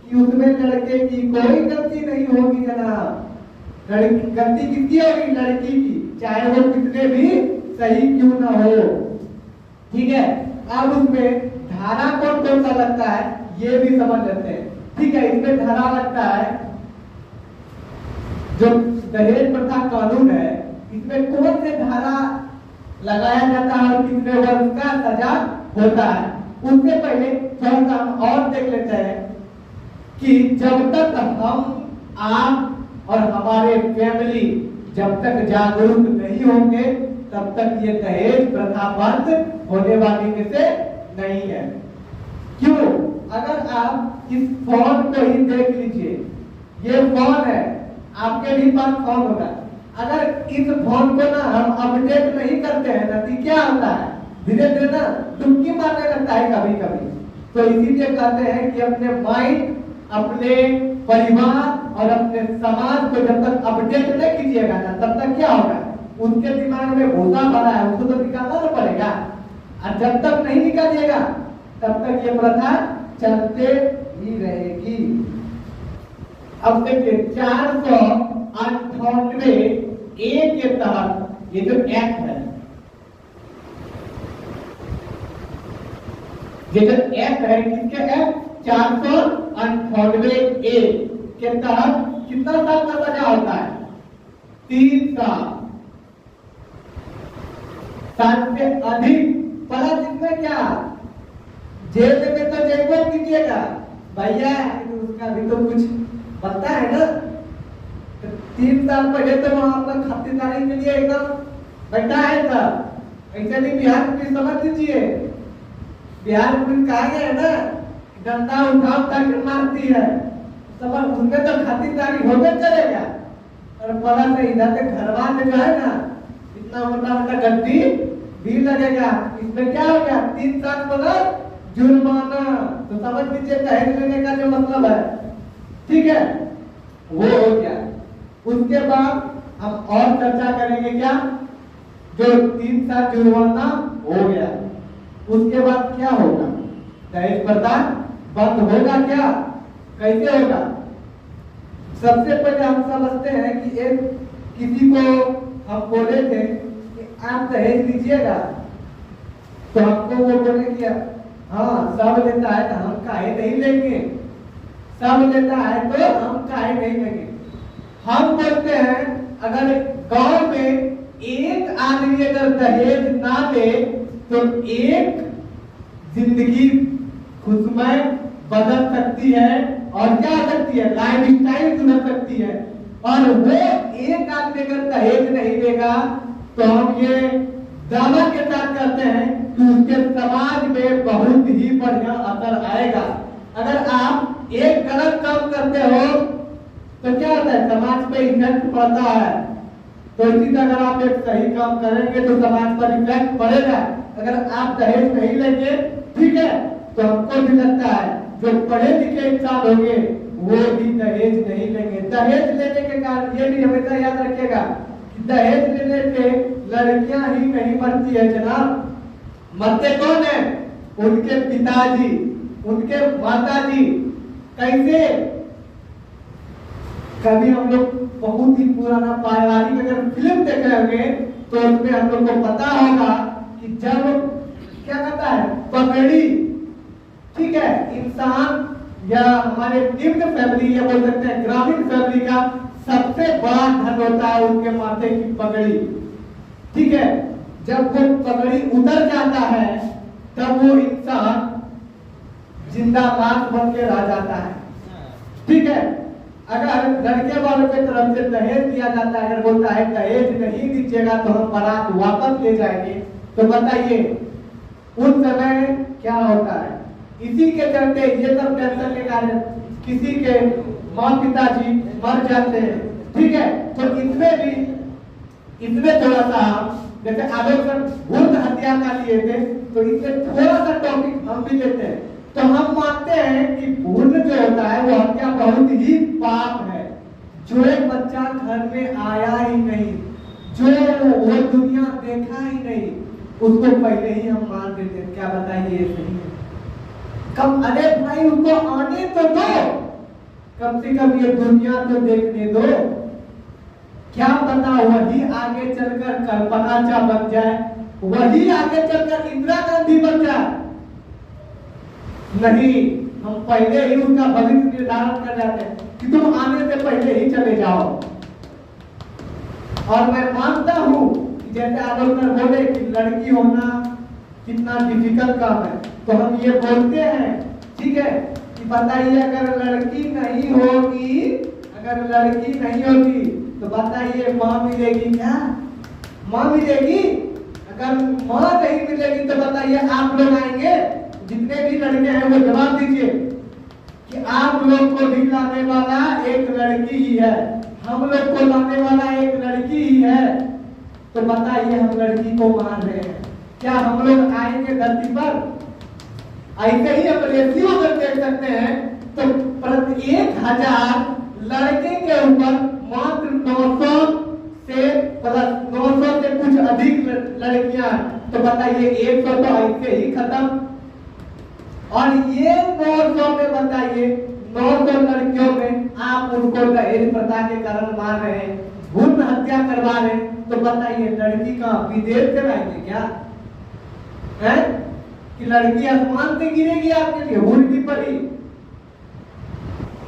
S3: कि उसमें लड़के की कोई गलती नहीं होगी जनाब। गलती किसकी होगी? लड़की की, चाहे वो कितने भी सही क्यों ना हो, ठीक है। अब उसमें धारा कौन सा लगता है ये भी समझ लेते हैं, ठीक है। इसमें धारा लगता है जो दहेज प्रथा कानून है, इसमें कौन से धारा लगाया जाता है और कितने वर्ष का सजा होता है। उससे पहले थोड़ा सा हम और देख लेते हैं कि जब तक हम, आप और हमारे फैमिली जब तक जागरूक नहीं होंगे तब तक ये दहेज प्रथा बंद होने वाली में से नहीं है। क्यों? अगर आप इस फोन को ही देख लीजिए, ये फोन है, आपके भी पास फोन होगा। अगर इस फोन को ना हम अपडेट नहीं करते हैं ना तो क्या होता है? धीरे धीरे ना डुबकी मारने लगता है कभी कभी। तो इसीलिए कहते हैं कि अपने माइंड, अपने परिवार और अपने समाज को जब तक अपडेट नहीं कीजिएगा ना तब तक क्या होगा? उनके दिमाग में भूसा भरा है, उसको तो निकालना ना पड़ेगा, और जब तक नहीं निकालिएगा तब तक ये प्रथा चलते ही रहेगी। अब देखिए 498 ए के तहत ये जो एक्ट है, ये जो एक्ट है, किसके एक्ट? 498 ए के तहत कितना साल का सजा होता है? 3 साल से अधिक। प्लस इसमें क्या? जेल में तो जेल कीजिएगा भैया, उसका भी तो कुछ पता है ना। 3 साल पहले तो वहां पर खातिरदारी के लिए एकदम बैठा है था। ऐसे नहीं बिहार पुलिस समझ लीजिए, बिहार पुलिस कहा गया है ना डंडा उठाओ ताकि मारती है, समझ, उनमें तो खातिरदारी होबे करेगा। और पता से इधर से घरवा में जो है ना इतना मोटा मोटा गड्डी भी लगेगा। इसमें क्या हो गया? 3 साल प्लस जुर्माना। तो समझ लीजिए दहेज लेने का जो मतलब है, ठीक है, वो हो गया। उसके बाद हम और चर्चा करेंगे क्या? जो 3 साल जुर्माना हो गया, उसके बाद क्या होगा? दहेज प्रथा बंद होगा क्या? कैसे होगा? सबसे पहले हम समझते हैं कि एक किसी को हम बोले थे कि आप दहेज लीजिएगा, तो हमको वो बोले कि हाँ सब लेता है तो हम काहे नहीं लेंगे, सब लेता है तो हम काहे नहीं लेंगे। हम बोलते हैं अगर गांव में एक आदमी अगर दहेज ना ले तो एक जिंदगी खुशमय बदल सकती है और क्या सकती है? लाइफ स्टाइल सुधर सकती है। और वो एक आदमी अगर दहेज नहीं लेगा तो हम ये दावा के साथ कहते हैं कि उसके समाज में बहुत ही बढ़िया असर आएगा। अगर आप एक गलत काम करते हो तो क्या होता है? समाज पे इफेक्ट पड़ता है। तो इसी तरह अगर आप एक सही काम करेंगे तो समाज पर इफेक्ट पड़ेगा। अगर आप दहेज नहीं लेंगे, ठीक है, तो हमको भी लगता है जो पढ़े लिखे इंसान होंगे वो भी दहेज नहीं लेंगे। दहेज लेने के कारण ये भी हमेशा याद रखिएगा कि दहेज लेने से लड़कियां ही नहीं मरती है जनाब, मरते कौन है? उनके पिताजी, उनके माताजी। कैसे? कभी हम लोग बहुत ही पुराना पारिवारिक अगर फिल्म देखे होंगे तो उसमें हम लोग को पता होगा कि जब क्या कहता है पगड़ी, ठीक है, इंसान या हमारे निम्न फैमिली या बोल सकते हैं ग्रामीण फैमिली का सबसे बड़ा धन होता है उनके माथे की पगड़ी, ठीक है। जब वो पगड़ी उतर जाता है तब वो इंसान जिंदा लाश बन के रह जाता है। ठीक है, अगर लड़के वालों की तरफ से दहेज दिया जाता है, अगर बोलता है दहेज नहीं दीजिएगा तो हम बारात वापस ले जाएंगे, तो बताइए उस समय क्या होता है। इसी के चलते ये सब टेंशन के कारण किसी के माँ पिताजी मर जाते हैं। ठीक है, तो इसमें थोड़ा सा जैसे आलोक सर भूत हत्या का लिए थे, तो इसमें थोड़ा सा टॉपिक हम भी लेते हैं। तो हम मानते हैं कि भूत जो होता है वो हत्या बहुत ही पाप है। जो एक बच्चा घर में आया ही नहीं, जो वो दुनिया देखा ही नहीं, उसको पहले ही हम मान देते हैं। क्या बताइए, ये सही है? कम अरे भाई उसको आने तो दो, कम से कम ये दुनिया तो देखने दो। क्या पता वही आगे चलकर कल्पना चाव बन जाए, वही आगे चलकर इंदिरा गांधी बन जाए। नहीं, हम पहले ही उनका भविष्य निर्धारण कर जाते हैं कि तुम आने से पहले ही चले जाओ। और मैं मानता हूं कि जैसे आलोक सर बोले कि लड़की होना कितना डिफिकल्ट काम है, तो हम ये बोलते हैं, ठीक है, कि बताइए अगर लड़की नहीं होगी, अगर लड़की नहीं होगी तो बताइए माँ मिलेगी क्या? माँ मिलेगी? अगर माँ नहीं मिलेगी तो बताइए आप लोग आएंगे? जितने भी लड़के हैं वो जवाब दीजिए कि आप लोग को भी लाने वाला एक लड़की ही है, हम लोग को लाने वाला एक लड़की ही है। तो बताइए हम लड़की को मान रहे हैं, क्या हम लोग आएंगे धरती पर? ऐसे ही हम रेशियो अगर देख सकते हैं तो प्रत्येक 1000 लड़के के ऊपर मात्र 900 से प्लस 900 से कुछ अधिक लड़कियां, तो बताइए 100 तो ऐसे ही खत्म। और ये 900 में बताइए 900 लड़कियों में आप उनको दहेज प्रथा के कारण मार रहे हैं, भ्रूण हत्या करवा रहे हैं, तो बताइए लड़की का विदेश से लाएंगे क्या? है कि लड़की आसमान से गिरेगी आपके लिए उल्टी पड़ी?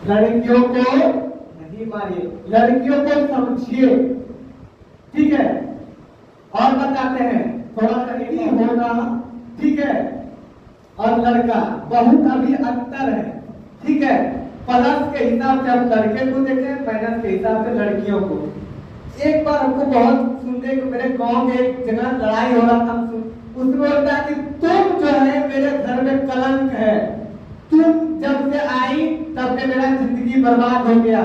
S3: लड़कियों को नहीं मारिए, लड़कियों को समझिए। ठीक है, और बताते हैं थोड़ा सा यही होगा। ठीक है, और लड़का बहुत अभी अंतर है। ठीक है, प्लस के हिसाब से हम लड़के को देखें, माइनस के हिसाब से लड़कियों को। एक बार हमको बहुत सुनने को, मेरे गांव में एक जगह लड़ाई हो रहा था, उसमें बोलता है कि तुम जो है मेरे घर में कलंक है, तुम जब से आई तब से मेरा जिंदगी बर्बाद हो गया,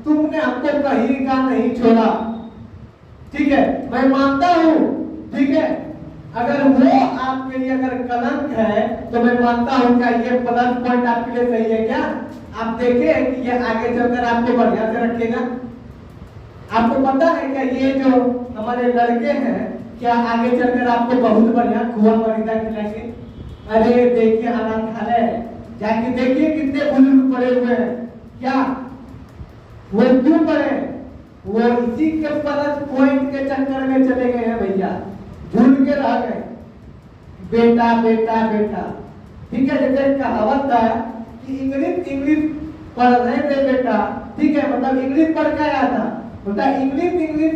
S3: तुमने हमको कहीं का नहीं छोड़ा। ठीक है, मैं मानता हूँ, ठीक है, अगर वो आपके लिए अगर कलंक है तो मैं मानता हूँ क्या ये प्लस पॉइंट आपके लिए सही है क्या? आप देखें कि ये आगे चलकर आपको बढ़िया से रखेगा। आपको पता है क्या ये जो हमारे लड़के हैं क्या आगे चलकर आपको बहुत बढ़िया खुआ मरीदा खिलाएंगे? अरे देखिए अनाथालय जाके देखिए कितने बुजुर्ग पड़े हुए हैं। क्या वो क्यों पड़े? वो इसी के प्लस पॉइंट के चक्कर में चले गए हैं भैया, भूल के रह गए बेटा बेटा बेटा। ठीक है, जैसे कहावत था कि इंग्लिश पढ़ रहे थे बेटा, ठीक है, मतलब इंग्लिश पढ़ के आया था, बोलता इंग्लिश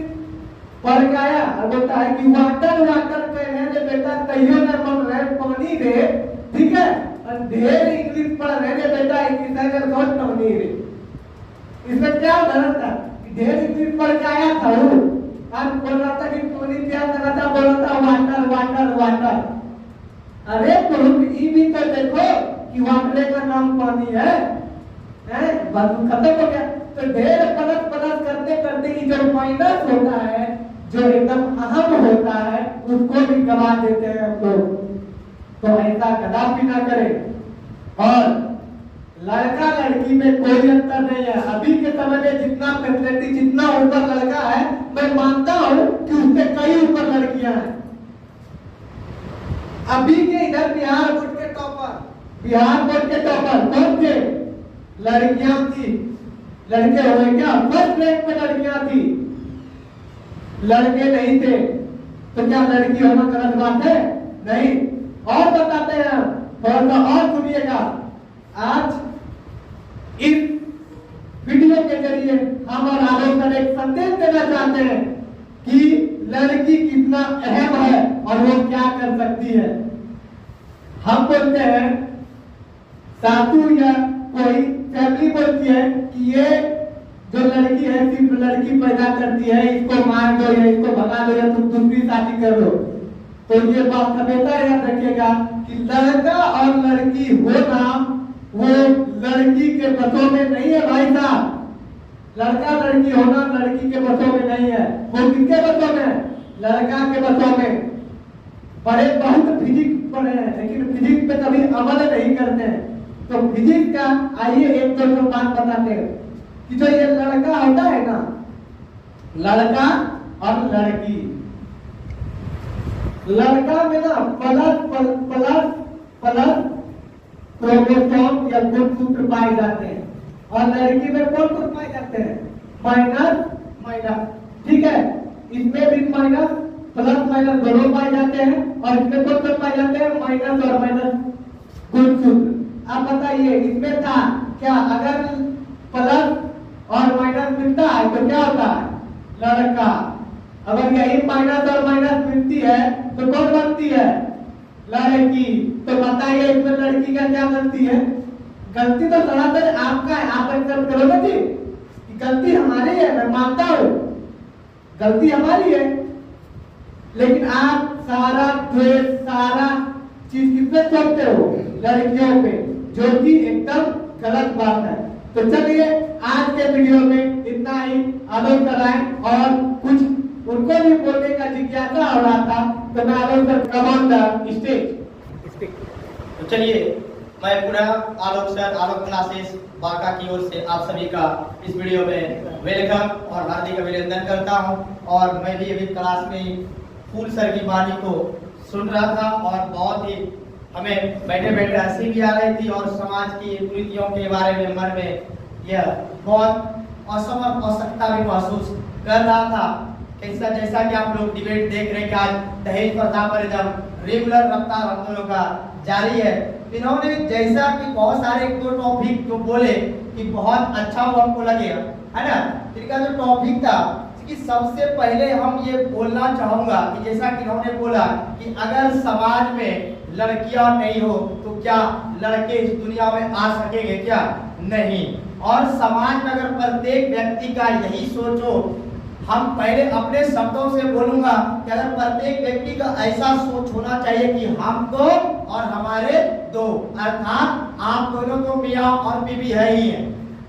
S3: पढ़ के आया और बोलता है कि वाटर कह रहे थे बेटा, तैयो न मन रहे पानी रे। ठीक है, और ढेर इंग्लिश पढ़ रहे थे बेटा, इंग्लिश है बहुत पानी रे। इसमें क्या उदाहरण था? ढेर इंग्लिश पढ़ के आया था वो, आज बोल रहा था कि पानी प्यास लगा था, बोल रहा था वाटर वाटर वाटर। अरे तुम ये भी तो देखो कि वाटर का नाम पानी है, बात खत्म हो गया। तो ढेर प्लस करते करते ही जो माइनस होता है, जो एकदम अहम होता है, उसको भी गवा देते हैं हम लोग। तो ऐसा कदापि ना करें। और लड़का लड़की में कोई अंतर नहीं है। अभी के समय में जितना फैसिलिटी, जितना ऊपर लड़का है, मैं मानता हूं कि उससे कई ऊपर लड़कियां हैं। अभी के इधर बिहार बोर्ड के टॉपर कौन थे? लड़कियां थी। लड़के हुए क्या? फर्स्ट रैंक में लड़कियां थी, लड़के नहीं थे। तो क्या लड़की होना गलत बात है? नहीं। और बताते हैं, थोड़ा सा और सुनिएगा। आज इस वीडियो के जरिए हम और आलोक सर एक संदेश देना चाहते हैं कि लड़की कितना अहम है और वो क्या कर सकती है। हम बोलते हैं सासू या कोई फैमिली बोलती है कि ये जो लड़की है सिर्फ लड़की पैदा करती है, इसको मार दो या इसको भगा दो या तुम दूसरी शादी कर लो। तो ये बात हमेशा याद रखिएगा कि लड़का और लड़की होना वो लड़की के बसों में नहीं है भाई साहब। लड़का लड़की होना लड़की के बसों में नहीं है, वो किसके बसों में है? लड़का के बसों में। बड़े बहुत फिजिक्स पढ़े हैं लेकिन फिजिक्स पे कभी अमल नहीं करते हैं। तो फिजिक्स का आइए एक दो बात बताते हैं कि जो ये लड़का होता है ना, लड़का और लड़की, लड़का में ना प्लस क्रोमोसोम या गुणसूत्र पाए जाते हैं और लड़की में कौन कौन पाए जाते हैं? माइनस। ठीक है, इसमें भी माइनस प्लस माइनस दोनों पाए जाते हैं और इसमें कौन कौन पाए जाते हैं? माइनस और माइनस गुणसूत्र। आप बताइए इसमें था क्या? अगर प्लस और माइनस मिलता है तो क्या होता है? लड़का। अगर यही माइनस और माइनस मिलती है तो कौन बनती है? लड़की। तो बताइए इसमें लड़की का क्या गलती है? गलती तो सरासर आपका है, आप एक्सेप्ट करोगे जी कि गलती हमारी है, मैं मानता हूं गलती हमारी है, लेकिन आप सारा द्वेष सारा चीज किस पे छोड़ते हो? लड़कियों पे, जो कि एकदम गलत बात है। तो चलिए आज के वीडियो में इतना ही। आलोक सर आए और कुछ उनको भी बोलने का जिज्ञासा हो रहा था, तो मैं Alok sir come on the stage.
S1: तो चलिए मैं पुनः आलोक सर, आलोक क्लासेस बांका की ओर से आप सभी का इस वीडियो में वेलकम और हार्दिक अभिनंदन करता हूं। और मैं भी अभी क्लास में फूल सर की वाणी को सुन रहा था और बहुत ही हमें बैठे बैठे हंसी भी आ रही थी और समाज की कुरीतियों के बारे में मन में यह बहुत असमर्थता भी महसूस कर रहा था। कैसा जैसा कि आप लोग डिबेट देख रहे हैं कि आज दहेज प्रथा पर एकदम रेगुलर रफ्तार हम लोगों का जारी है। इन्होंने जैसा कि बहुत सारे एक दो टॉपिक जो बोले कि बहुत अच्छा वो हमको लगे, है ना। इनका जो टॉपिक था कि सबसे पहले हम ये बोलना चाहूंगा कि जैसा कि इन्होंने बोला कि अगर समाज में लड़कियां नहीं हो तो क्या लड़के इस दुनिया में आ सकेंगे? क्या नहीं। और समाज में अगर प्रत्येक व्यक्ति का यही सोच हो, हम पहले अपने शब्दों से बोलूंगा कि अगर प्रत्येक व्यक्ति का ऐसा सोच होना चाहिए कि हम दो और हमारे दो, अर्थात आप दोनों तो मियां और बीवी है ही है,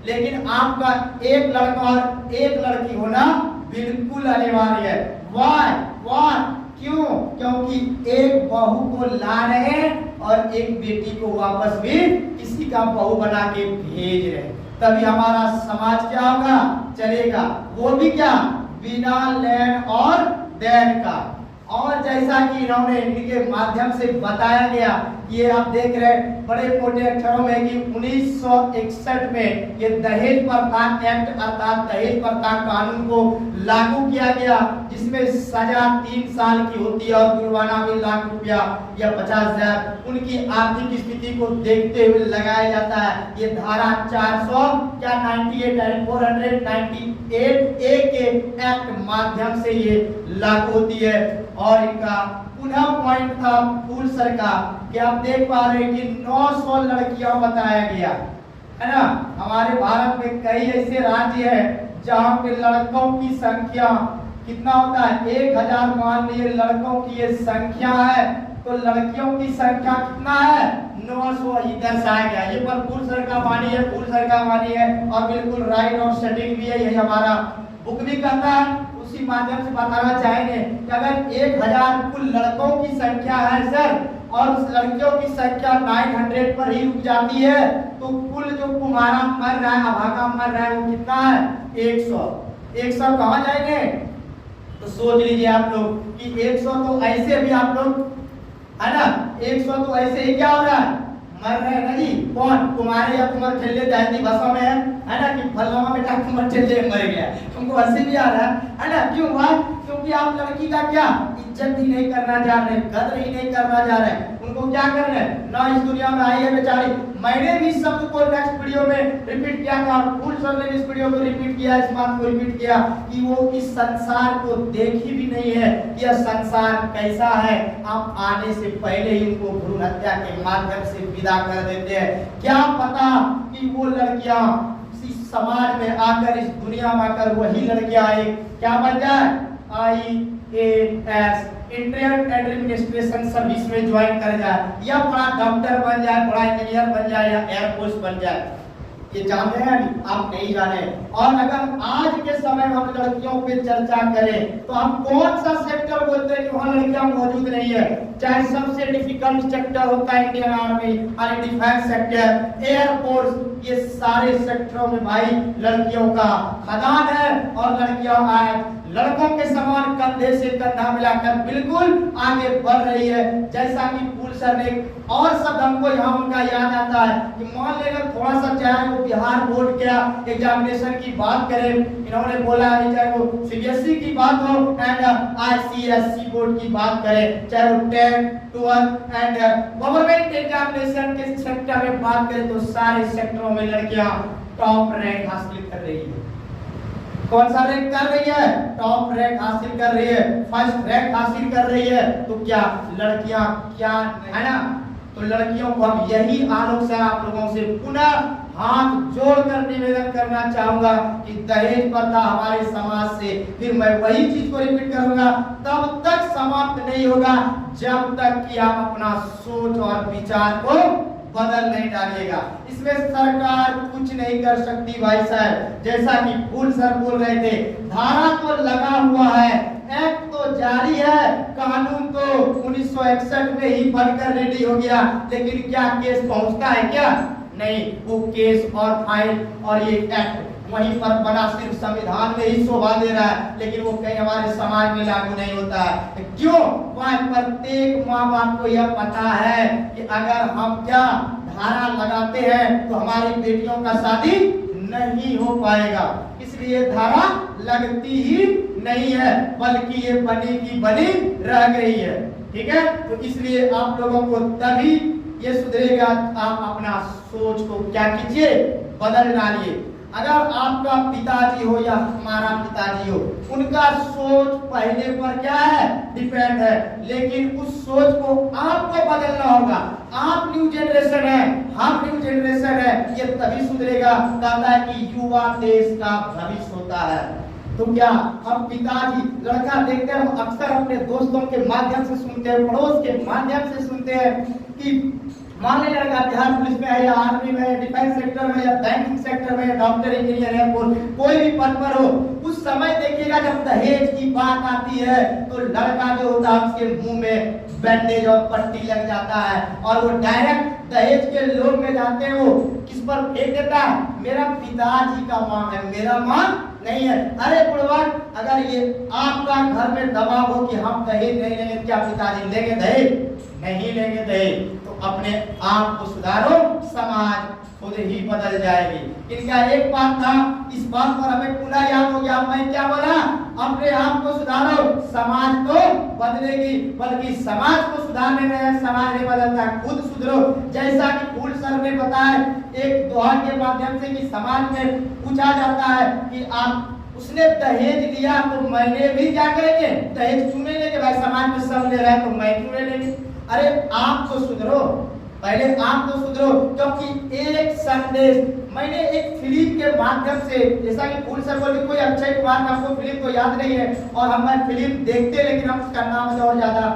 S1: लेकिन आपका एक लड़का और एक लड़की होना बिल्कुल अनिवार्य है। वाई क्यों? क्योंकि एक बहू को ला रहे हैं और एक बेटी को वापस भी किसी का बहू बना के भेज रहे हैं, तभी हमारा समाज क्या होगा? चलेगा। वो भी क्या? बिना लेन और देन का। और जैसा कि इन्होंने इनके माध्यम से बताया गया, ये आप देख रहे हैं बड़े मोटे अक्षरों में कि 1961 में ये दहेज प्रथा एक्ट अर्थात दहेज प्रथा कानून को लागू किया गया, जिसमें सजा 3 साल की होती है और जुर्माना भी लाख रुपया या 50,000 उनकी आर्थिक स्थिति को देखते हुए लगाया जाता है। ये धारा 400 क्या 98 498 ए के एक्ट माध्यम से ये लागू होती है। और इनका पुनः पॉइंट था फूल सर का कि आप देख पा रहे हैं कि 900 लड़कियां बताया गया, है ना। हमारे भारत में कई ऐसे राज्य हैं जहां पे लड़कों की संख्या कितना होता है? 1000 मान लीजिए लड़कों की ये संख्या है, तो लड़कियों की संख्या कितना है? 900 ही दर्शाया गया। ये पर फूल सर का वाणी है, फूल सर का वाणी है और बिल्कुल राइट और सटीक भी है, यही हमारा बुक भी कहता है। उसी माध्यम से बताना चाहेंगे कि अगर 1000 कुल लड़कों की संख्या है सर और लड़कियों की संख्या 900 पर ही रुक जाती है, तो कुल जो कुमारा मर रहा है, अभागा मर रहा है, वो कितना है? 100 कहाँ जाएंगे? तो सोच लीजिए आप लोग कि 100 तो ऐसे भी आप लोग, है ना, 100 तो ऐसे ही क्या हो रहा है? मर रहे हैं ना जी। कौन? कुमारे या कुमार खेलने जाती भाषा में है ना, कि फलवा बेटा कुमार चले मर गया। तुमको हंसी भी आ रहा है ना। क्यों हुआ?
S2: क्योंकि आप लड़की का क्या इज्जत ही नहीं करना जा रहे, कदर ही नहीं करना जा रहे। उनको क्या कर रहे हैं ना, इस दुनिया में आई है बेचारी। मैंने भी शब्द को नेक्स्ट वीडियो में रिपीट किया था, फुल सर ने इस वीडियो को रिपीट किया, इस बात को रिपीट किया कि वो इस संसार को देखी भी नहीं है, यह संसार कैसा है। आप आने से पहले ही उनको भ्रूण हत्या के माध्यम से विदा कर देते हैं। क्या पता कि वो लड़कियां इस समाज में आकर, इस दुनिया में आकर वही लड़कियां क्या बन जाए, IAS इंडियन एडमिनिस्ट्रेशन सर्विस में ज्वाइन कर जाए, या बड़ा डॉक्टर बन जाए, बड़ा इंजीनियर बन जाए, या एयरफोर्स बन जाए। ये जानते हैं आप नहीं जाने। और अगर आज के समय में हम लड़कियों पे चर्चा करें तो हम कौन सा सेक्टर बोलते हैं कि वहां लड़कियां मौजूद नहीं है। चाहे सबसे डिफिकल्ट सेक्टर होता है इंडियन आर्मी और डिफेंस सेक्टर, एयरफोर्स, ये सारे सेक्टरों में भाई लड़कियों का खदान है। और लड़कियां आज लड़कों के समान कंधे से कंधा मिलाकर बिल्कुल आगे बढ़ रही है। जैसा कि पुल सर ने और शब्द हमको यहाँ उनका याद आता है कि मान लेकर थोड़ा सा चाहे वो बिहार बोर्ड के एग्जामिनेशन की बात करें, इन्होंने बोला है चाहे वो CBSE की बात हो एंड ICSE बोर्ड की बात करें, चाहे वो 10, 12 एंड गवर्नमेंट एग्जामिनेशन के सेक्टर में बात करें तो सारे सेक्टरों में लड़कियां टॉप रैंक हासिल कर रही है। कौन सा रैंक कर रही है, टॉप रैंक हासिल कर रही है, फर्स्ट रैंक हासिल कर रही है। तो क्या लड़कियां क्या है ना, तो लड़कियों को हम यही आलोक से आप लोगों से पुनः हाथ जोड़कर निवेदन करना चाहूंगा कि दहेज प्रथा हमारे समाज से, फिर मैं वही चीज को रिपीट करूंगा, तब तक समाप्त नहीं होगा जब तक कि आप अपना सोच और विचार को बदल नहीं डालिएगा। इसमें सरकार कुछ नहीं कर सकती भाई साहब। जैसा कि फूल सर बोल रहे थे, धारा तो लगा हुआ है, एक्ट तो जारी है, कानून तो 1961 में ही बनकर रेडी हो गया, लेकिन क्या केस पहुंचता है क्या? नहीं, वो केस और फाइल और ये एक्ट वहीं पर बना सिर्फ संविधान में ही शोभा दे रहा है, लेकिन वो कहीं हमारे समाज में लागू नहीं होता है। क्यों? वहाँ प्रत्येक माँ बाप को यह पता है कि अगर हम क्या धारा लगाते हैं तो हमारी बेटियों का शादी नहीं हो पाएगा, इसलिए धारा लगती ही नहीं है, बल्कि ये बनी की बनी रह गई है। ठीक है, तो इसलिए आप लोगों को तभी ये सुधरेगा, आप अपना सोच को क्या कीजिए, बदल डालिए। अगर आपका पिताजी हो या हमारा पिताजी हो, उनका सोच पहले पर क्या है, डिपेंड है, लेकिन उस सोच को आपको बदलना होगा। आप न्यू जनरेशन है, हम न्यू जनरेशन है, ये तभी सुधरेगा। कहता है कि युवा देश का भविष्य होता है। तो क्या हम पिताजी लड़का देखते हैं, हम अक्सर अपने दोस्तों के माध्यम से सुनते हैं, पड़ोस के माध्यम से सुनते हैं कि मान लीजिए लड़का बिहार पुलिस में है या आर्मी में है, डिफेंस सेक्टर में या बैंकिंग सेक्टर में, डॉक्टर, इंजीनियर है, कोई भी पद पर हो, उस समय देखिएगा जब दहेज की बात आती है तो लड़का जो होता है उसके मुंह में बैंडेज और पट्टी लग जाता है और वो डायरेक्ट दहेज के लोग में जाते हैं, वो किस पर फेंक देता है, मेरा पिताजी का मांग है, मेरा मांग नहीं है। अरे बुढ़वान, अगर ये आपका घर में दबाव हो कि हम दहेज नहीं लेंगे, क्या पिताजी लेंगे दहेज? नहीं लेंगे दहेज। तो अपने आप को सुधारो, समाज खुद ही बदल जाएगी। इनका एक बात था, इस बात पर हमें पुनः याद हो गया, मैं क्या बोला, अपने आप को सुधारो, समाज तो बदलेगी, बल्कि समाज को सुधारने में समाज नहीं बदलता, खुद सुधरो। जैसा कि फूल सर ने बताया एक दोहा के माध्यम से कि समाज में पूछा जाता है कि आप उसने दहेज लिया तो मैंने भी क्या करेंगे, दहेज क्यों नहीं लेंगे, भाई समाज में सब ले रहा है तो मैं क्यों नहीं लेंगे। अरे आप तो सुधरो, पहले आप तो सुधरो। क्योंकि एक संदेश मैंने एक फिल्म के माध्यम से, जैसा कि फूल सर बोले कोई अक्षय कुमार का हमको फिल्म को याद नहीं है और हम फिल्म देखते लेकिन हम उसका नाम और ज्यादा,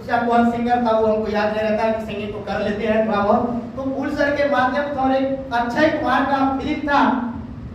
S2: उसका कौन सिंगर था वो हमको याद नहीं रहता, कि सिंगिंग को कर लेते हैं थोड़ा बहुत। तो फूल सर के माध्यम से और एक अक्षय कुमार का फिल्म था,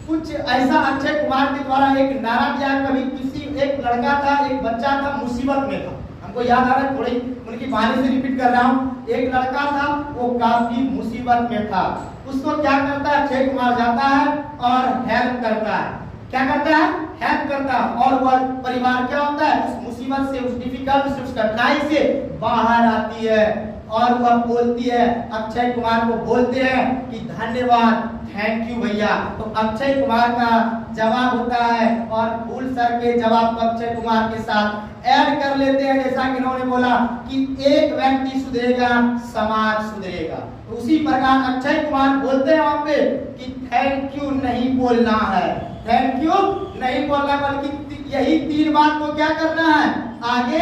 S2: कुछ ऐसा अक्षय कुमार के द्वारा एक नारा दिया, कभी किसी एक लड़का था, एक बच्चा था, मुसीबत में था, हमको याद आ रहा है, थोड़ी उनकी कहानी से रिपीट कर रहा हूँ। एक लड़का था, वो काफी मुसीबत में था, उसको क्या करता है, अक्षय कुमार जाता है और हेल्प करता है। क्या करता है, हेल्प करता है, और वह परिवार क्या होता है, उस मुसीबत से, उस डिफिकल्ट से, उस कठिनाई से बाहर आती है। और वह बोलती है, अक्षय कुमार को बोलते हैं कि धन्यवाद, थैंक यू भैया। तो अक्षय कुमार का जवाब होता है और फूल सर के जवाब को अक्षय कुमार के साथ ऐड कर लेते हैं, जैसा कि इन्होंने बोला कि एक व्यक्ति सुधरेगा समाज सुधरेगा। तो उसी प्रकार अक्षय कुमार बोलते हैं वहां पे कि थैंक यू नहीं बोलना है, थैंक यू नहीं बोलना, बल्कि यही 3 बात को क्या करना है, आगे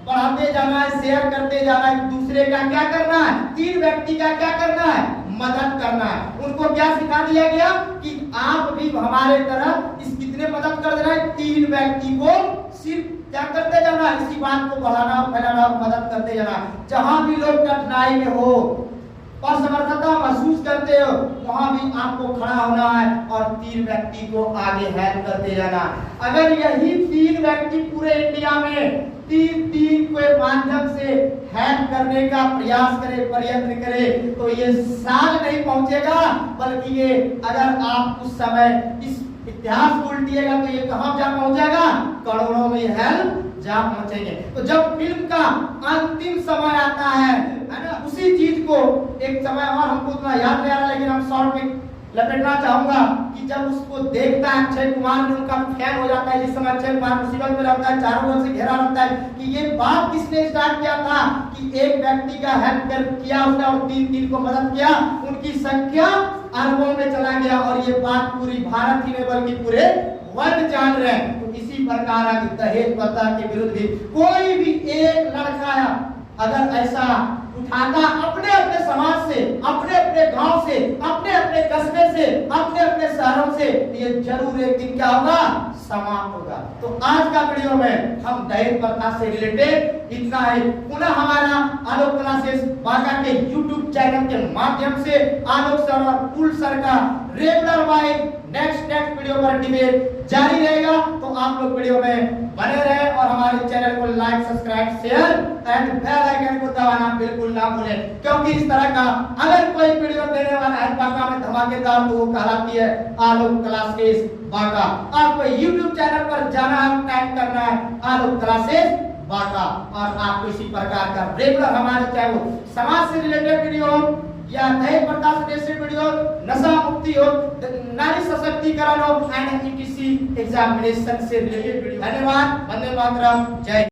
S2: बढ़ाते जाना है, शेयर करते जाना है। दूसरे का क्या करना है, 3 व्यक्ति का क्या करना है, मदद करना है। उनको क्या सिखा दिया गया कि आप भी हमारे तरह इस कितने मदद कर देना है, 3 व्यक्ति को सिर्फ क्या करते जाना है, इसी बात को बढ़ाना, फैलाना और मदद करते जाना। जहां भी लोग कठिनाई में हो, असमर्थता महसूस करते हो, वहां भी आपको खड़ा होना है और 3 व्यक्ति को आगे हेल्प करते जाना। अगर यही 3 व्यक्ति पूरे इंडिया में 3 के माध्यम से हेल्प करने का प्रयास करे, प्रयत्न करे, तो ये साल नहीं पहुंचेगा, बल्कि ये अगर आप उस समय इस इतिहास को उल्टिएगा तो ये कहां जा पहुंचेगा, करोड़ों में हेल्प जा पहुंचेंगे। तो जब फिल्म का अंतिम समय आता है ना, उसी चीज को एक समय और हमको उतना याद नहीं आ रहा, लेकिन हम शॉर्ट में लपेटना चाहूंगा कि जब उसको देखता है अक्षय कुमार ने, उनका फैन हो जाता है। जिस समय अक्षय कुमार मुसीबत में रहता है, चारों ओर से घेरा रहता है कि ये बात किसने स्टार्ट किया था कि एक व्यक्ति का हेल्प कर किया उसने और 3 को मदद किया, उनकी संख्या अरबों में चला गया और ये बात पूरी भारत ही में बल्कि पूरे वर्ल्ड जान रहे हैं। तो इसी प्रकार दहेज प्रथा के विरुद्ध भी कोई भी एक लड़का अगर ऐसा उठाता अपने अपने समाज से, अपने अपने गांव से, अपने अपने कस्बे से, अपने अपने शहरों से, ये जरूर एक दिन क्या होगा, समाप्त होगा। तो आज का वीडियो में हम दहेज प्रथा से रिलेटेड इतना है। पुनः हमारा आलोक क्लासेस बांका के YouTube चैनल के माध्यम से आलोक सर और फूल सर का रेगुलर वाइज नेक्स्ट वीडियो पर डिबेट जारी रहेगा। तो आप लोग वीडियो में बने रहे और हमारे चैनल को like, subscribe, share and bell icon को दबाना बिल्कुल ना भूलें, क्योंकि इस तरह का अगर कोई वीडियो देने वाला है बांका में धमाकेदार, तो वो कहलाती है आलोक क्लासेस बांका। आपको YouTube चैनल पर जाना है, टाइप करना है आलोक क्लासेस बांका और आपको इसी प्रकार का रेगुलर हमारे चाहे वो समाज से रिलेटेड वीडियो या दहेज प्रथा से रिलेटेड वीडियो, नशा मुक्ति हो, नारी सशक्तिकरण हो एंड ETC एग्जामिनेशन से रिलेटेड वीडियो। धन्यवाद, वंदे मातरम, जय